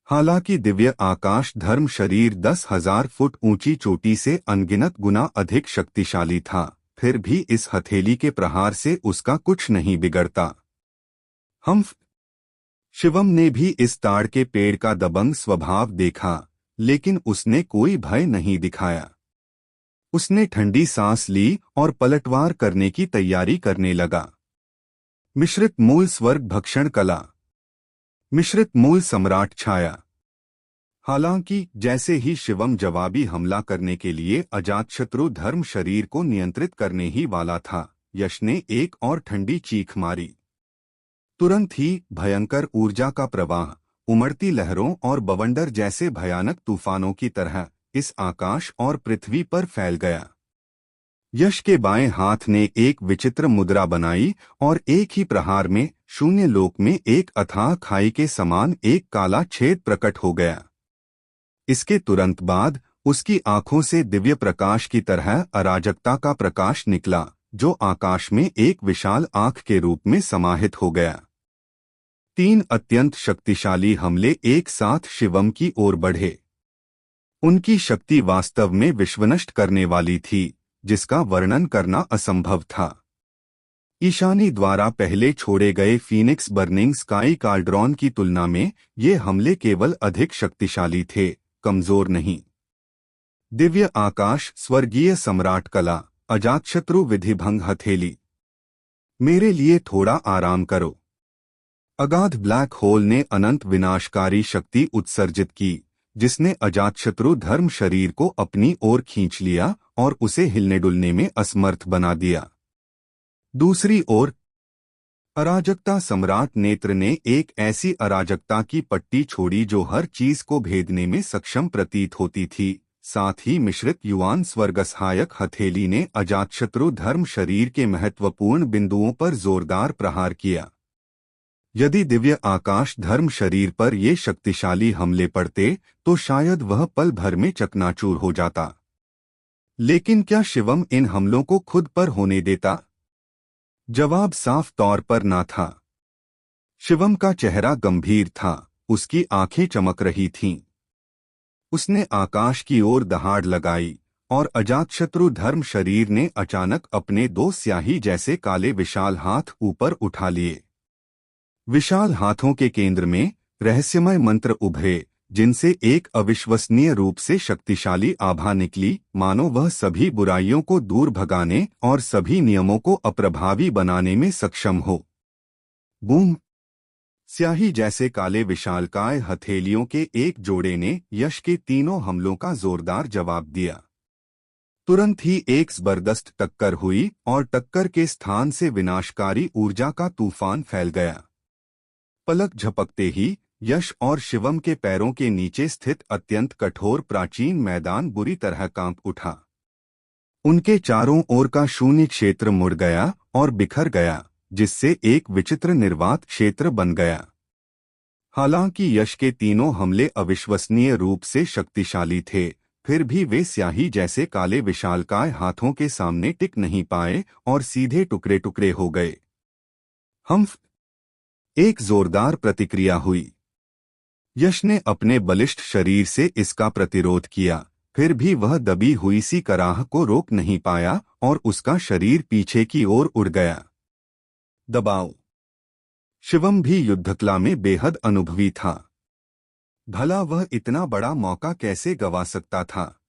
हालांकि दिव्य आकाश धर्म शरीर 10,000 फुट ऊंची चोटी से अनगिनत गुना अधिक शक्तिशाली था, फिर भी इस हथेली के प्रहार से उसका कुछ नहीं बिगड़ता। शिवम ने भी इस ताड़ के पेड़ का दबंग स्वभाव देखा, लेकिन उसने कोई भय नहीं दिखाया। उसने ठंडी सांस ली और पलटवार करने की तैयारी करने लगा। मिश्रित मूल स्वर्ग भक्षण कला। मिश्रित मूल सम्राट छाया। हालांकि जैसे ही शिवम जवाबी हमला करने के लिए अजातशत्रु धर्म शरीर को नियंत्रित करने ही वाला था, यश ने एक और ठंडी चीख मारी। तुरंत ही भयंकर ऊर्जा का प्रवाह, उमड़ती लहरों और बवंडर जैसे भयानक तूफानों की तरह इस आकाश और पृथ्वी पर फैल गया। यश के बाएं हाथ ने एक विचित्र मुद्रा बनाई और एक ही प्रहार में शून्य लोक में एक अथाह खाई के समान एक काला छेद प्रकट हो गया। इसके तुरंत बाद उसकी आंखों से दिव्य प्रकाश की तरह अराजकता का प्रकाश निकला, जो आकाश में एक विशाल आंख के रूप में समाहित हो गया। 3 अत्यंत शक्तिशाली हमले एक साथ शिवम की ओर बढ़े। उनकी शक्ति वास्तव में विश्वनष्ट करने वाली थी, जिसका वर्णन करना असंभव था। ईशानी द्वारा पहले छोड़े गए फीनिक्स बर्निंग स्काई कार्ड्रॉन की तुलना में ये हमले केवल अधिक शक्तिशाली थे, कमजोर नहीं। दिव्य आकाश, स्वर्गीय सम्राट कला, अजातशत्रु विधिभंग हथेली। मेरे लिए थोड़ा आराम करो। अगाध ब्लैक होल ने अनंत विनाशकारी शक्ति उत्सर्जित की, जिसने अजातशत्रु धर्म शरीर को अपनी ओर खींच लिया और उसे हिलने डुलने में असमर्थ बना दिया। दूसरी ओर अराजकता सम्राट नेत्र ने एक ऐसी अराजकता की पट्टी छोड़ी जो हर चीज को भेदने में सक्षम प्रतीत होती थी। साथ ही मिश्रित युवान स्वर्गसहायक हथेली ने अजातशत्रु धर्म शरीर के महत्वपूर्ण बिंदुओं पर जोरदार प्रहार किया। यदि दिव्य आकाश धर्म शरीर पर ये शक्तिशाली हमले पड़ते तो शायद वह पल भर में चकनाचूर हो जाता। लेकिन क्या शिवम इन हमलों को खुद पर होने देता? जवाब साफ तौर पर ना था। शिवम का चेहरा गंभीर था, उसकी आंखें चमक रही थीं। उसने आकाश की ओर दहाड़ लगाई और अजातशत्रु धर्म शरीर ने अचानक अपने दो स्याही जैसे काले विशाल हाथ ऊपर उठा लिए। विशाल हाथों के केंद्र में रहस्यमय मंत्र उभरे, जिनसे एक अविश्वसनीय रूप से शक्तिशाली आभा निकली, मानो वह सभी बुराइयों को दूर भगाने और सभी नियमों को अप्रभावी बनाने में सक्षम हो। बूम! स्याही जैसे काले विशालकाय हथेलियों के एक जोड़े ने यश के तीनों हमलों का जोरदार जवाब दिया। तुरंत ही एक जबरदस्त टक्कर हुई और टक्कर के स्थान से विनाशकारी ऊर्जा का तूफान फैल गया। पलक झपकते ही यश और शिवम के पैरों के नीचे स्थित अत्यंत कठोर प्राचीन मैदान बुरी तरह कांप उठा। उनके चारों ओर का शून्य क्षेत्र मुड़ गया और बिखर गया, जिससे एक विचित्र निर्वात क्षेत्र बन गया। हालांकि यश के तीनों हमले अविश्वसनीय रूप से शक्तिशाली थे, फिर भी वे स्याही जैसे काले विशालकाय हाथों के सामने टिक नहीं पाए और सीधे टुकड़े टुकड़े हो गए। हम्फ! एक जोरदार प्रतिक्रिया हुई। यश ने अपने बलिष्ठ शरीर से इसका प्रतिरोध किया, फिर भी वह दबी हुई सी कराह को रोक नहीं पाया और उसका शरीर पीछे की ओर उड़ गया। दबाव! शिवम भी युद्धकला में बेहद अनुभवी था। भला वह इतना बड़ा मौका कैसे गंवा सकता था?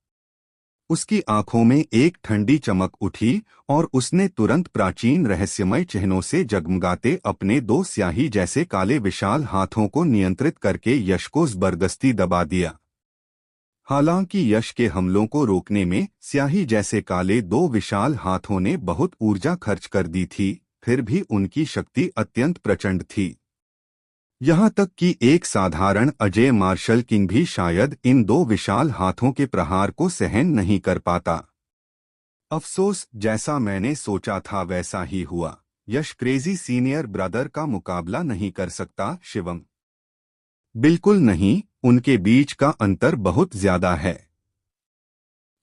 उसकी आंखों में एक ठंडी चमक उठी और उसने तुरंत प्राचीन रहस्यमय चिन्हों से जगमगाते अपने दो स्याही जैसे काले विशाल हाथों को नियंत्रित करके यश को जबरदस्ती दबा दिया। हालांकि यश के हमलों को रोकने में स्याही जैसे काले दो विशाल हाथों ने बहुत ऊर्जा खर्च कर दी थी, फिर भी उनकी शक्ति अत्यंत प्रचंड थी। यहाँ तक कि एक साधारण अजय मार्शल किंग भी शायद इन दो विशाल हाथों के प्रहार को सहन नहीं कर पाता। अफसोस, जैसा मैंने सोचा था वैसा ही हुआ। यश क्रेजी सीनियर ब्रदर का मुकाबला नहीं कर सकता, शिवम। बिल्कुल नहीं, उनके बीच का अंतर बहुत ज्यादा है।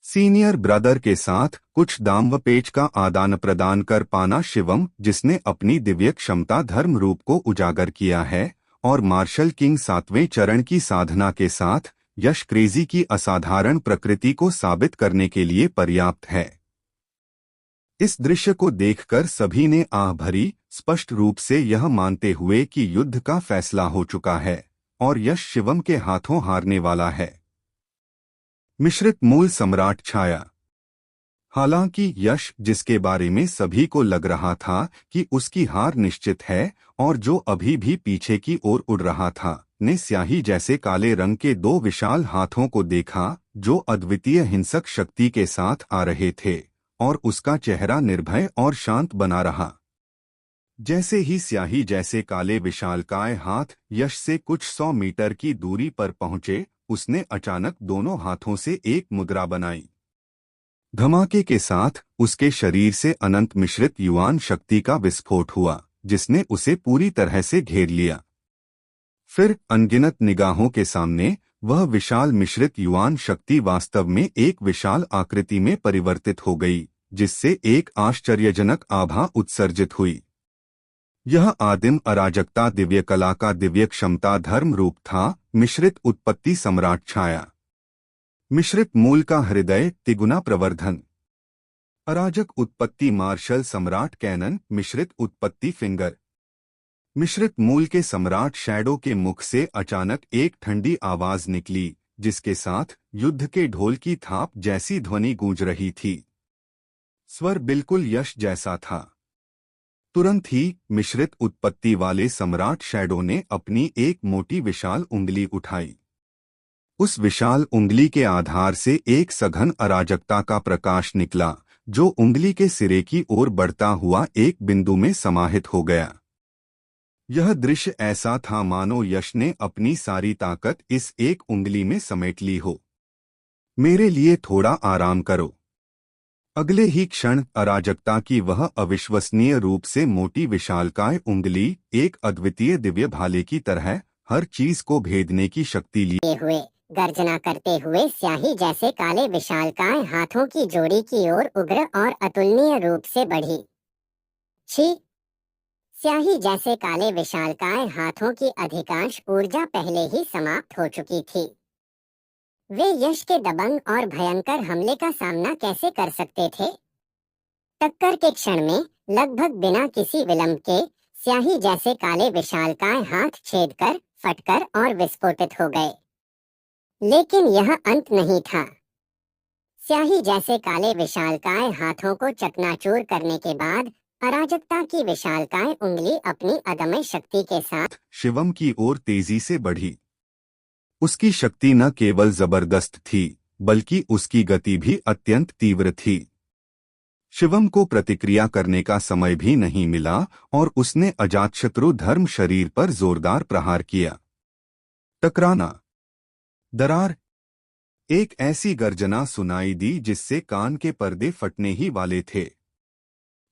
सीनियर ब्रदर के साथ कुछ दाम व पेच का आदान प्रदान कर पाना शिवम, जिसने अपनी दिव्य क्षमता धर्म रूप को उजागर किया है, और मार्शल किंग 7वें चरण की साधना के साथ यश क्रेजी की असाधारण प्रकृति को साबित करने के लिए पर्याप्त है। इस दृश्य को देखकर सभी ने आह भरी, स्पष्ट रूप से यह मानते हुए कि युद्ध का फैसला हो चुका है और यश शिवम के हाथों हारने वाला है। मिश्रित मूल सम्राट छाया। हालांकि यश, जिसके बारे में सभी को लग रहा था कि उसकी हार निश्चित है और जो अभी भी पीछे की ओर उड़ रहा था, ने स्याही जैसे काले रंग के दो विशाल हाथों को देखा जो अद्वितीय हिंसक शक्ति के साथ आ रहे थे, और उसका चेहरा निर्भय और शांत बना रहा। जैसे ही स्याही जैसे काले विशालकाय हाथ यश से कुछ 100 मीटर की दूरी पर पहुंचे, उसने अचानक दोनों हाथों से एक मुद्रा बनाई। धमाके के साथ उसके शरीर से अनंत मिश्रित युवान शक्ति का विस्फोट हुआ, जिसने उसे पूरी तरह से घेर लिया। फिर अनगिनत निगाहों के सामने वह विशाल मिश्रित युवान शक्ति वास्तव में एक विशाल आकृति में परिवर्तित हो गई, जिससे एक आश्चर्यजनक आभा उत्सर्जित हुई। यह आदिम अराजकता दिव्य कला का दिव्य क्षमता धर्म रूप था, मिश्रित उत्पत्ति सम्राट छाया। मिश्रित मूल का हृदय तिगुना प्रवर्धन। अराजक उत्पत्ति मार्शल सम्राट कैनन, मिश्रित उत्पत्ति फिंगर। मिश्रित मूल के सम्राट शैडो के मुख से अचानक एक ठंडी आवाज निकली, जिसके साथ युद्ध के ढोल की थाप जैसी ध्वनि गूंज रही थी। स्वर बिल्कुल यश जैसा था। तुरंत ही मिश्रित उत्पत्ति वाले सम्राट शैडो ने अपनी एक मोटी विशाल उंगली उठाई। उस विशाल उंगली के आधार से एक सघन अराजकता का प्रकाश निकला, जो उंगली के सिरे की ओर बढ़ता हुआ एक बिंदु में समाहित हो गया। यह दृश्य ऐसा था मानो यश ने अपनी सारी ताकत इस एक उंगली में समेट ली हो। मेरे लिए थोड़ा आराम करो। अगले ही क्षण अराजकता की वह अविश्वसनीय रूप से मोटी विशालकाय उंगली एक अद्वितीय दिव्य भाले की तरह हर चीज को भेदने की शक्ति लिए हुए गर्जना करते हुए स्याही जैसे काले विशालकाय हाथों की जोड़ी की ओर उग्र और अतुलनीय रूप से बढ़ी। छी! स्याही जैसे काले विशालकाय हाथों की अधिकांश ऊर्जा पहले ही समाप्त हो चुकी थी। वे यश के दबंग और भयंकर हमले का सामना कैसे कर सकते थे? टक्कर के क्षण में लगभग बिना किसी विलंब के स्याही जैसे काले विशालकाय हाथ छेदकर, फटकर और विस्फोटित हो गए। लेकिन यह अंत नहीं था। स्याही जैसे काले विशालकाय हाथों को चकनाचूर करने के बाद अराजकता की विशालकाय उंगली अपनी अदम्य शक्ति के साथ शिवम की ओर तेजी से बढ़ी। उसकी शक्ति न केवल जबरदस्त थी, बल्कि उसकी गति भी अत्यंत तीव्र थी। शिवम को प्रतिक्रिया करने का समय भी नहीं मिला और उसने अजातशत्रु धर्म शरीर पर जोरदार प्रहार किया। टकराना, दरार, एक ऐसी गर्जना सुनाई दी जिससे कान के पर्दे फटने ही वाले थे।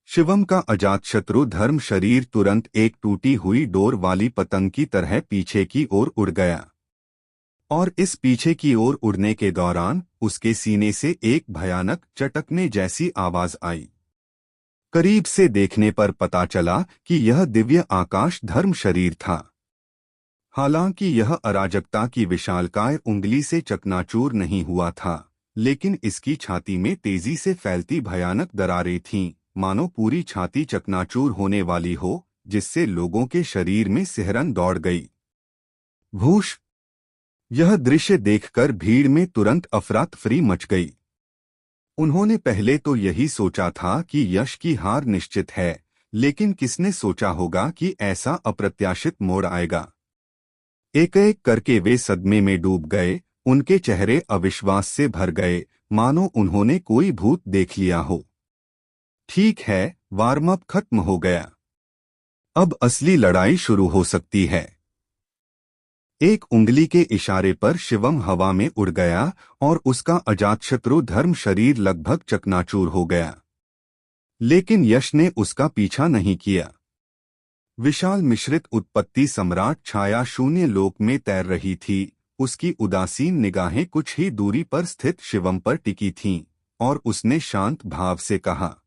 शिवम का अजातशत्रु धर्म शरीर तुरंत एक टूटी हुई डोर वाली पतंग की तरह पीछे की ओर उड़ गया, और इस पीछे की ओर उड़ने के दौरान उसके सीने से एक भयानक चटकने जैसी आवाज आई। करीब से देखने पर पता चला कि यह दिव्य आकाश धर्म शरीर था। हालांकि यह अराजकता की विशालकाय उंगली से चकनाचूर नहीं हुआ था, लेकिन इसकी छाती में तेजी से फैलती भयानक दरारें थीं, मानो पूरी छाती चकनाचूर होने वाली हो, जिससे लोगों के शरीर में सिहरन दौड़ गई। भूष! यह दृश्य देखकर भीड़ में तुरंत अफरा-तफरी मच गई। उन्होंने पहले तो यही सोचा था कि यश की हार निश्चित है, लेकिन किसने सोचा होगा कि ऐसा अप्रत्याशित मोड़ आएगा। एक एक करके वे सदमे में डूब गए, उनके चेहरे अविश्वास से भर गए, मानो उन्होंने कोई भूत देख लिया हो। ठीक है, वार्म अप खत्म हो गया। अब असली लड़ाई शुरू हो सकती है। एक उंगली के इशारे पर शिवम हवा में उड़ गया और उसका अजातशत्रु धर्म शरीर लगभग चकनाचूर हो गया। लेकिन यश ने उसका पीछा नहीं किया। विशाल मिश्रित उत्पत्ति सम्राट छाया शून्य लोक में तैर रही थी। उसकी उदासीन निगाहें कुछ ही दूरी पर स्थित शिवम पर टिकी थीं, और उसने शांत भाव से कहा,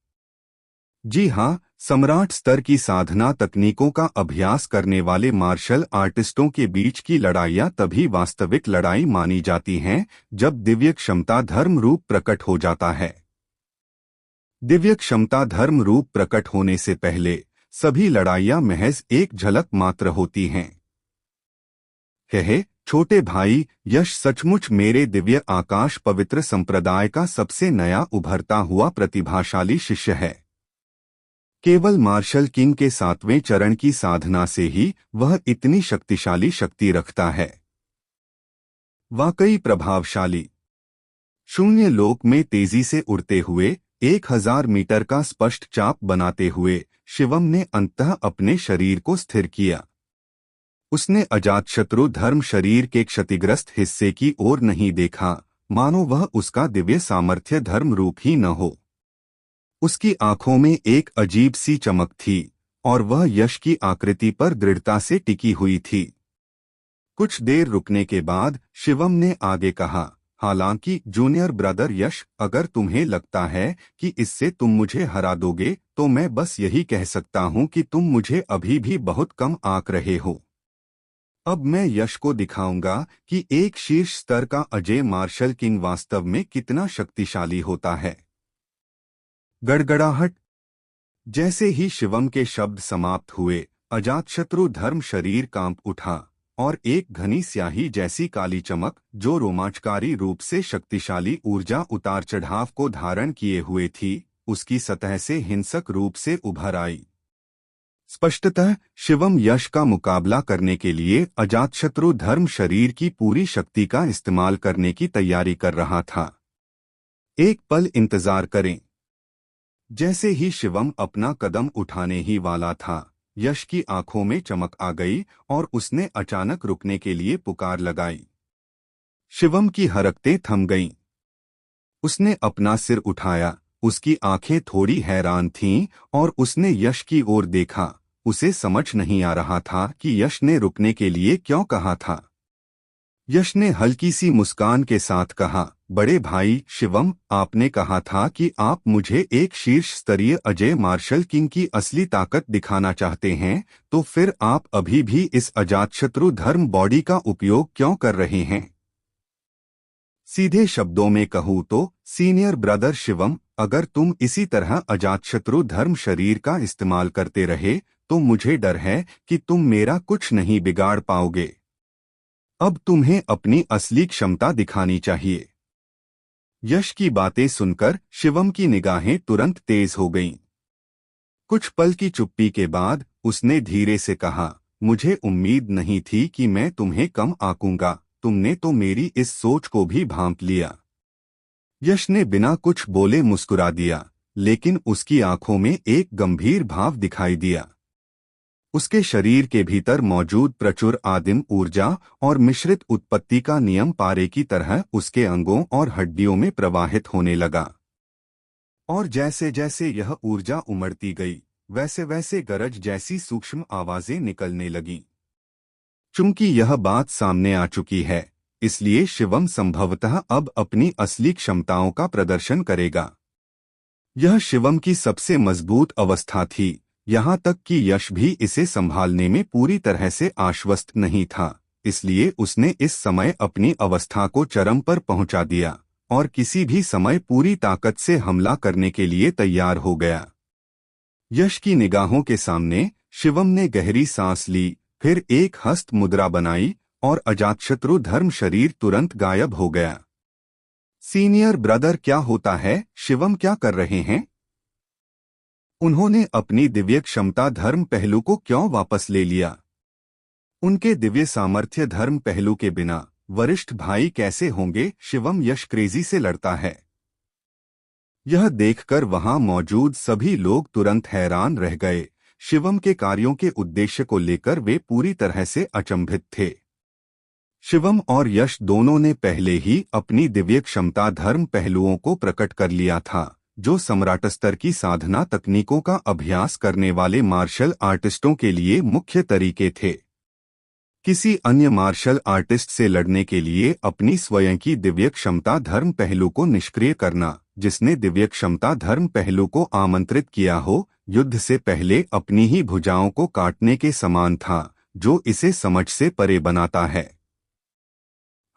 जी हाँ, सम्राट स्तर की साधना तकनीकों का अभ्यास करने वाले मार्शल आर्टिस्टों के बीच की लड़ाइयाँ तभी वास्तविक लड़ाई मानी जाती हैं जब दिव्य क्षमता धर्म रूप प्रकट हो जाता है। दिव्य क्षमता धर्म रूप प्रकट होने से पहले सभी लड़ाइयाँ महज एक झलक मात्र होती हैं। कहे, छोटे भाई, यश सचमुच मेरे दिव्य आकाश पवित्र संप्रदाय का सबसे नया उभरता हुआ प्रतिभाशाली शिष्य है। केवल मार्शल किंग के 7वें चरण की साधना से ही वह इतनी शक्तिशाली शक्ति रखता है। वाकई प्रभावशाली। शून्य लोक में तेजी से उड़ते हुए 1000 मीटर का स्पष्ट चाप बनाते हुए शिवम ने अंततः अपने शरीर को स्थिर किया। उसने अजातशत्रु धर्म शरीर के क्षतिग्रस्त हिस्से की ओर नहीं देखा, मानो वह उसका दिव्य सामर्थ्य धर्म रूप ही न हो। उसकी आंखों में एक अजीब सी चमक थी, और वह यश की आकृति पर दृढ़ता से टिकी हुई थी। कुछ देर रुकने के बाद शिवम ने आगे कहा, हालांकि जूनियर ब्रदर यश, अगर तुम्हें लगता है कि इससे तुम मुझे हरा दोगे, तो मैं बस यही कह सकता हूं कि तुम मुझे अभी भी बहुत कम आंक रहे हो। अब मैं यश को दिखाऊंगा कि एक शीर्ष स्तर का अजय मार्शल किंग वास्तव में कितना शक्तिशाली होता है। गड़गड़ाहट। जैसे ही शिवम के शब्द समाप्त हुए, अजातशत्रु धर्म शरीर कांप उठा, और एक घनी स्याही जैसी काली चमक जो रोमांचकारी रूप से शक्तिशाली ऊर्जा उतार चढ़ाव को धारण किए हुए थी, उसकी सतह से हिंसक रूप से उभर आई। स्पष्टतः शिवम यश का मुकाबला करने के लिए अजातशत्रु धर्म शरीर की पूरी शक्ति का इस्तेमाल करने की तैयारी कर रहा था। एक पल इंतजार करें। जैसे ही शिवम अपना कदम उठाने ही वाला था, यश की आंखों में चमक आ गई और उसने अचानक रुकने के लिए पुकार लगाई। शिवम की हरकतें थम गईं। उसने अपना सिर उठाया, उसकी आंखें थोड़ी हैरान थीं और उसने यश की ओर देखा। उसे समझ नहीं आ रहा था कि यश ने रुकने के लिए क्यों कहा था। यश ने हल्की सी मुस्कान के साथ कहा, बड़े भाई शिवम, आपने कहा था कि आप मुझे एक शीर्ष स्तरीय अजय मार्शल किंग की असली ताकत दिखाना चाहते हैं, तो फिर आप अभी भी इस अजातशत्रु धर्म बॉडी का उपयोग क्यों कर रहे हैं? सीधे शब्दों में कहूँ तो सीनियर ब्रदर शिवम, अगर तुम इसी तरह अजातशत्रु धर्म शरीर का इस्तेमाल करते रहे तो मुझे डर है कि तुम मेरा कुछ नहीं बिगाड़ पाओगे। अब तुम्हें अपनी असली क्षमता दिखानी चाहिए। यश की बातें सुनकर शिवम की निगाहें तुरंत तेज हो गईं। कुछ पल की चुप्पी के बाद उसने धीरे से कहा, मुझे उम्मीद नहीं थी कि मैं तुम्हें कम आंकूंगा, तुमने तो मेरी इस सोच को भी भांप लिया। यश ने बिना कुछ बोले मुस्कुरा दिया, लेकिन उसकी आंखों में एक गंभीर भाव दिखाई दिया। उसके शरीर के भीतर मौजूद प्रचुर आदिम ऊर्जा और मिश्रित उत्पत्ति का नियम पारे की तरह उसके अंगों और हड्डियों में प्रवाहित होने लगा। और जैसे जैसे यह ऊर्जा उमड़ती गई, वैसे वैसे गरज जैसी सूक्ष्म आवाजें निकलने लगीं। चूंकि यह बात सामने आ चुकी है, इसलिए शिवम संभवतः अब अपनी असली क्षमताओं का प्रदर्शन करेगा। यह शिवम की सबसे मजबूत अवस्था थी, यहाँ तक कि यश भी इसे संभालने में पूरी तरह से आश्वस्त नहीं था। इसलिए उसने इस समय अपनी अवस्था को चरम पर पहुंचा दिया और किसी भी समय पूरी ताकत से हमला करने के लिए तैयार हो गया। यश की निगाहों के सामने शिवम ने गहरी सांस ली, फिर एक हस्त मुद्रा बनाई और अजातशत्रु धर्म शरीर तुरंत गायब हो गया। सीनियर ब्रदर, क्या होता है? शिवम क्या कर रहे हैं? उन्होंने अपनी दिव्य क्षमता धर्म पहलू को क्यों वापस ले लिया? उनके दिव्य सामर्थ्य धर्म पहलू के बिना वरिष्ठ भाई कैसे होंगे? शिवम यश क्रेजी से लड़ता है। यह देखकर वहां मौजूद सभी लोग तुरंत हैरान रह गए। शिवम के कार्यों के उद्देश्य को लेकर वे पूरी तरह से अचंभित थे। शिवम और यश दोनों ने पहले ही अपनी दिव्य क्षमता धर्म पहलुओं को प्रकट कर लिया था, जो सम्राट स्तर की साधना तकनीकों का अभ्यास करने वाले मार्शल आर्टिस्टों के लिए मुख्य तरीके थे। किसी अन्य मार्शल आर्टिस्ट से लड़ने के लिए अपनी स्वयं की दिव्य क्षमता धर्म पहलू को निष्क्रिय करना, जिसने दिव्य क्षमता धर्म पहलू को आमंत्रित किया हो, युद्ध से पहले अपनी ही भुजाओं को काटने के समान था, जो इसे समझ से परे बनाता है।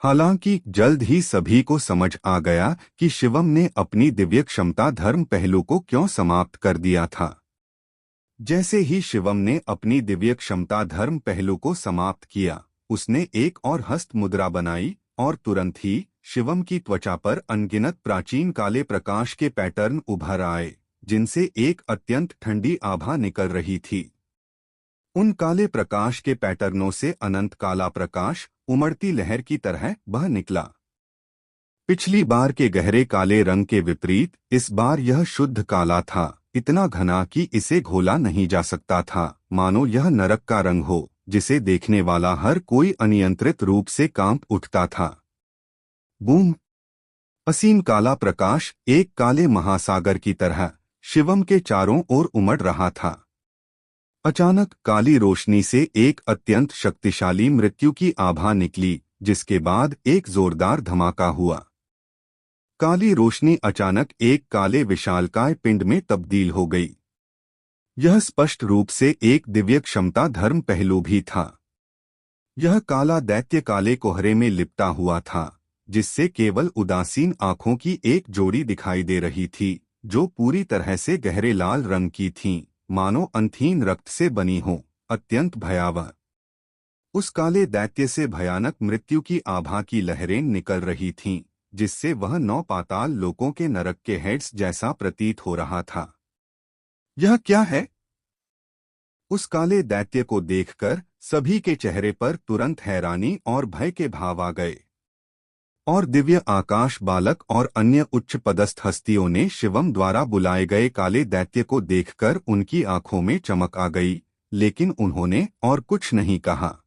हालांकि जल्द ही सभी को समझ आ गया कि शिवम ने अपनी दिव्य क्षमता धर्म पहलू को क्यों समाप्त कर दिया था। जैसे ही शिवम ने अपनी दिव्य क्षमता धर्म पहलू को समाप्त किया, उसने एक और हस्त मुद्रा बनाई और तुरंत ही शिवम की त्वचा पर अनगिनत प्राचीन काले प्रकाश के पैटर्न उभर आए, जिनसे एक अत्यंत ठंडी आभा निकल रही थी। उन काले प्रकाश के पैटर्नों से अनंत काला प्रकाश उमड़ती लहर की तरह बह निकला। पिछली बार के गहरे काले रंग के विपरीत इस बार यह शुद्ध काला था, इतना घना कि इसे घोला नहीं जा सकता था, मानो यह नरक का रंग हो, जिसे देखने वाला हर कोई अनियंत्रित रूप से कांप उठता था। बूम! असीम काला प्रकाश एक काले महासागर की तरह शिवम के चारों ओर उमड़ रहा था। अचानक काली रोशनी से एक अत्यंत शक्तिशाली मृत्यु की आभा निकली, जिसके बाद एक जोरदार धमाका हुआ। काली रोशनी अचानक एक काले विशालकाय पिंड में तब्दील हो गई। यह स्पष्ट रूप से एक दिव्य क्षमता धर्म पहलू भी था। यह काला दैत्य काले कोहरे में लिपटा हुआ था, जिससे केवल उदासीन आंखों की एक जोड़ी दिखाई दे रही थी, जो पूरी तरह से गहरे लाल रंग की थीं, मानो अंतहीन रक्त से बनी हो, अत्यंत भयावह। उस काले दैत्य से भयानक मृत्यु की आभा की लहरें निकल रही थीं, जिससे वह 9 पाताल लोकों के नरक के हेड्स जैसा प्रतीत हो रहा था। यह क्या है? उस काले दैत्य को देखकर सभी के चेहरे पर तुरंत हैरानी और भय के भाव आ गए। और दिव्य आकाश बालक और अन्य उच्च पदस्थ हस्तियों ने शिवम द्वारा बुलाए गए काले दैत्य को देखकर उनकी आंखों में चमक आ गई, लेकिन उन्होंने और कुछ नहीं कहा।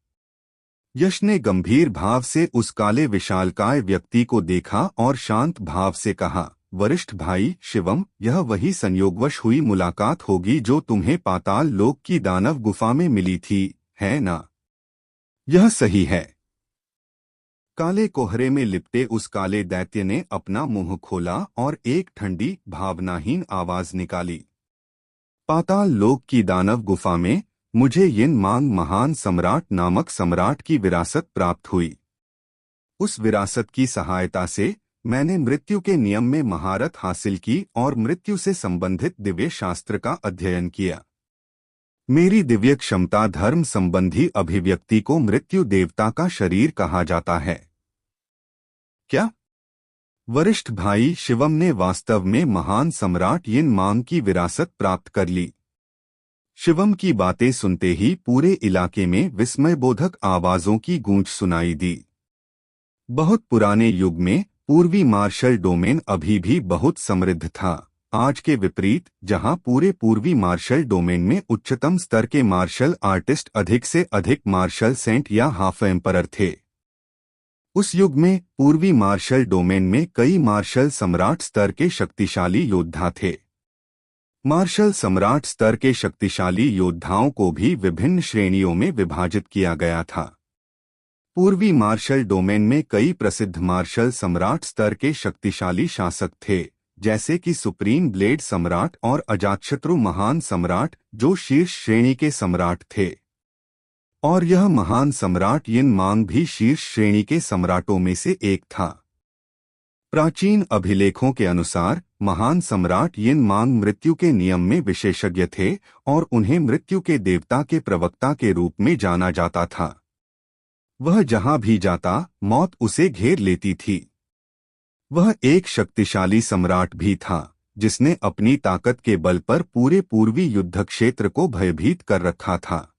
यश ने गंभीर भाव से उस काले विशालकाय व्यक्ति को देखा और शांत भाव से कहा, वरिष्ठ भाई शिवम, यह वही संयोगवश हुई मुलाकात होगी जो तुम्हें पाताल लोक की दानव गुफा में मिली थी, है ना? यह सही है। काले कोहरे में लिपटे उस काले दैत्य ने अपना मुंह खोला और एक ठंडी भावनाहीन आवाज निकाली। पाताल लोक की दानव गुफा में मुझे यिन मांग महान सम्राट नामक सम्राट की विरासत प्राप्त हुई। उस विरासत की सहायता से मैंने मृत्यु के नियम में महारत हासिल की और मृत्यु से संबंधित दिव्य शास्त्र का अध्ययन किया। मेरी दिव्य क्षमता धर्म संबंधी अभिव्यक्ति को मृत्यु देवता का शरीर कहा जाता है। क्या? वरिष्ठ भाई शिवम ने वास्तव में महान सम्राट यिन मांग की विरासत प्राप्त कर ली। शिवम की बातें सुनते ही पूरे इलाके में विस्मयबोधक आवाजों की गूंज सुनाई दी। बहुत पुराने युग में पूर्वी मार्शल डोमेन अभी भी बहुत समृद्ध था। आज के विपरीत, जहां पूरे पूर्वी मार्शल डोमेन में उच्चतम स्तर के मार्शल आर्टिस्ट अधिक से अधिक मार्शल सेंट या हाफ एम्परर थे। उस युग में पूर्वी मार्शल डोमेन में कई मार्शल सम्राट स्तर के शक्तिशाली योद्धा थे। मार्शल सम्राट स्तर के शक्तिशाली योद्धाओं को भी विभिन्न श्रेणियों में विभाजित किया गया था। पूर्वी मार्शल डोमेन में कई प्रसिद्ध मार्शल सम्राट स्तर के शक्तिशाली शासक थे, जैसे कि सुप्रीम ब्लेड सम्राट और अजातशत्रु महान सम्राट, जो शीर्ष श्रेणी के सम्राट थे। और यह महान सम्राट यिन मांग भी शीर्ष श्रेणी के सम्राटों में से एक था। प्राचीन अभिलेखों के अनुसार महान सम्राट यिन मांग मृत्यु के नियम में विशेषज्ञ थे और उन्हें मृत्यु के देवता के प्रवक्ता के रूप में जाना जाता था। वह जहां भी जाता, मौत उसे घेर लेती थी। वह एक शक्तिशाली सम्राट भी था, जिसने अपनी ताकत के बल पर पूरे पूर्वी युद्ध क्षेत्र को भयभीत कर रखा था।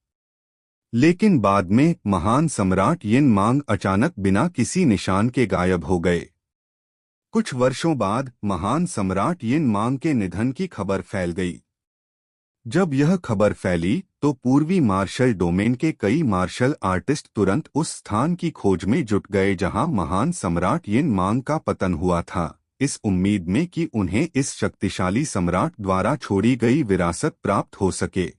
लेकिन बाद में महान सम्राट यिन मांग अचानक बिना किसी निशान के गायब हो गए। कुछ वर्षों बाद महान सम्राट यिन मांग के निधन की खबर फैल गई। जब यह खबर फैली तो पूर्वी मार्शल डोमेन के कई मार्शल आर्टिस्ट तुरंत उस स्थान की खोज में जुट गए जहां महान सम्राट यिन मांग का पतन हुआ था, इस उम्मीद में कि उन्हें इस शक्तिशाली सम्राट द्वारा छोड़ी गई विरासत प्राप्त हो सके।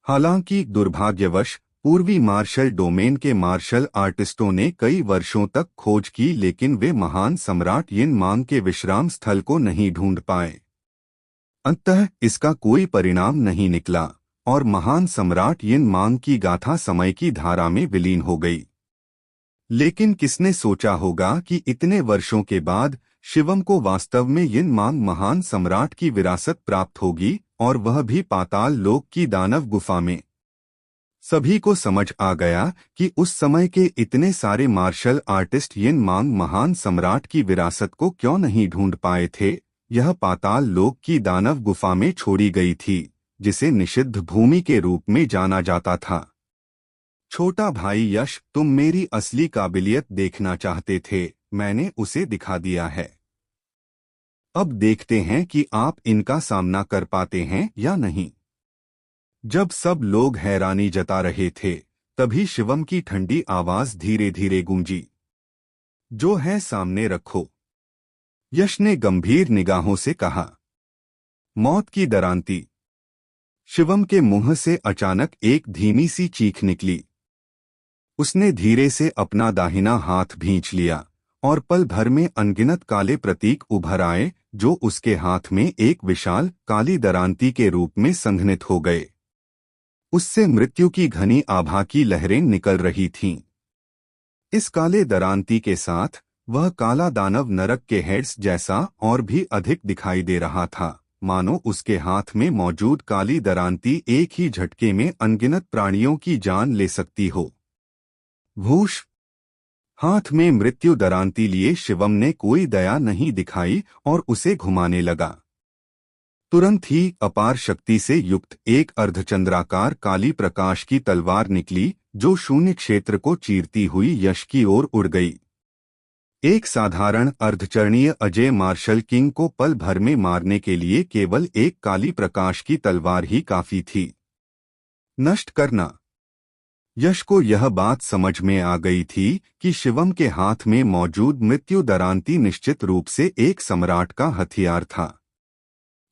हालांकि दुर्भाग्यवश पूर्वी मार्शल डोमेन के मार्शल आर्टिस्टों ने कई वर्षों तक खोज की, लेकिन वे महान सम्राट यिन मांग के विश्राम स्थल को नहीं ढूंढ पाए। अंततः इसका कोई परिणाम नहीं निकला और महान सम्राट यिन मांग की गाथा समय की धारा में विलीन हो गई। लेकिन किसने सोचा होगा कि इतने वर्षों के बाद शिवम को वास्तव में यिन मांग महान सम्राट की विरासत प्राप्त होगी, और वह भी पाताल लोक की दानव गुफा में। सभी को समझ आ गया कि उस समय के इतने सारे मार्शल आर्टिस्ट यिन मांग महान सम्राट की विरासत को क्यों नहीं ढूंढ पाए थे। यह पाताल लोक की दानव गुफा में छोड़ी गई थी, जिसे निषिद्ध भूमि के रूप में जाना जाता था। छोटा भाई यश, तुम मेरी असली काबिलियत देखना चाहते थे, मैंने उसे दिखा दिया है। अब देखते हैं कि आप इनका सामना कर पाते हैं या नहीं। जब सब लोग हैरानी जता रहे थे, तभी शिवम की ठंडी आवाज धीरे धीरे गूंजी। जो है सामने रखो। यश ने गंभीर निगाहों से कहा। मौत की दरांती। शिवम के मुंह से अचानक एक धीमी सी चीख निकली। उसने धीरे से अपना दाहिना हाथ भींच लिया और पल भर में अनगिनत काले प्रतीक उभर आए, जो उसके हाथ में एक विशाल काली दरांती के रूप में संघनित हो गए। उससे मृत्यु की घनी आभा की लहरें निकल रही थीं। इस काले दरांती के साथ वह काला दानव नरक के हेड्स जैसा और भी अधिक दिखाई दे रहा था, मानो उसके हाथ में मौजूद काली दरांती एक ही झटके में अनगिनत प्राणियों की जान ले सकती हो। भूष हाथ में मृत्यु दरांती लिए शिवम ने कोई दया नहीं दिखाई और उसे घुमाने लगा। तुरंत ही अपार शक्ति से युक्त एक अर्धचंद्राकार काली प्रकाश की तलवार निकली, जो शून्य क्षेत्र को चीरती हुई यश की ओर उड़ गई। एक साधारण अर्धचरणीय अजय मार्शल किंग को पल भर में मारने के लिए केवल एक काली प्रकाश की तलवार ही काफी थी। नष्ट करना। यश को यह बात समझ में आ गई थी कि शिवम के हाथ में मौजूद मृत्यु दरांती निश्चित रूप से एक सम्राट का हथियार था।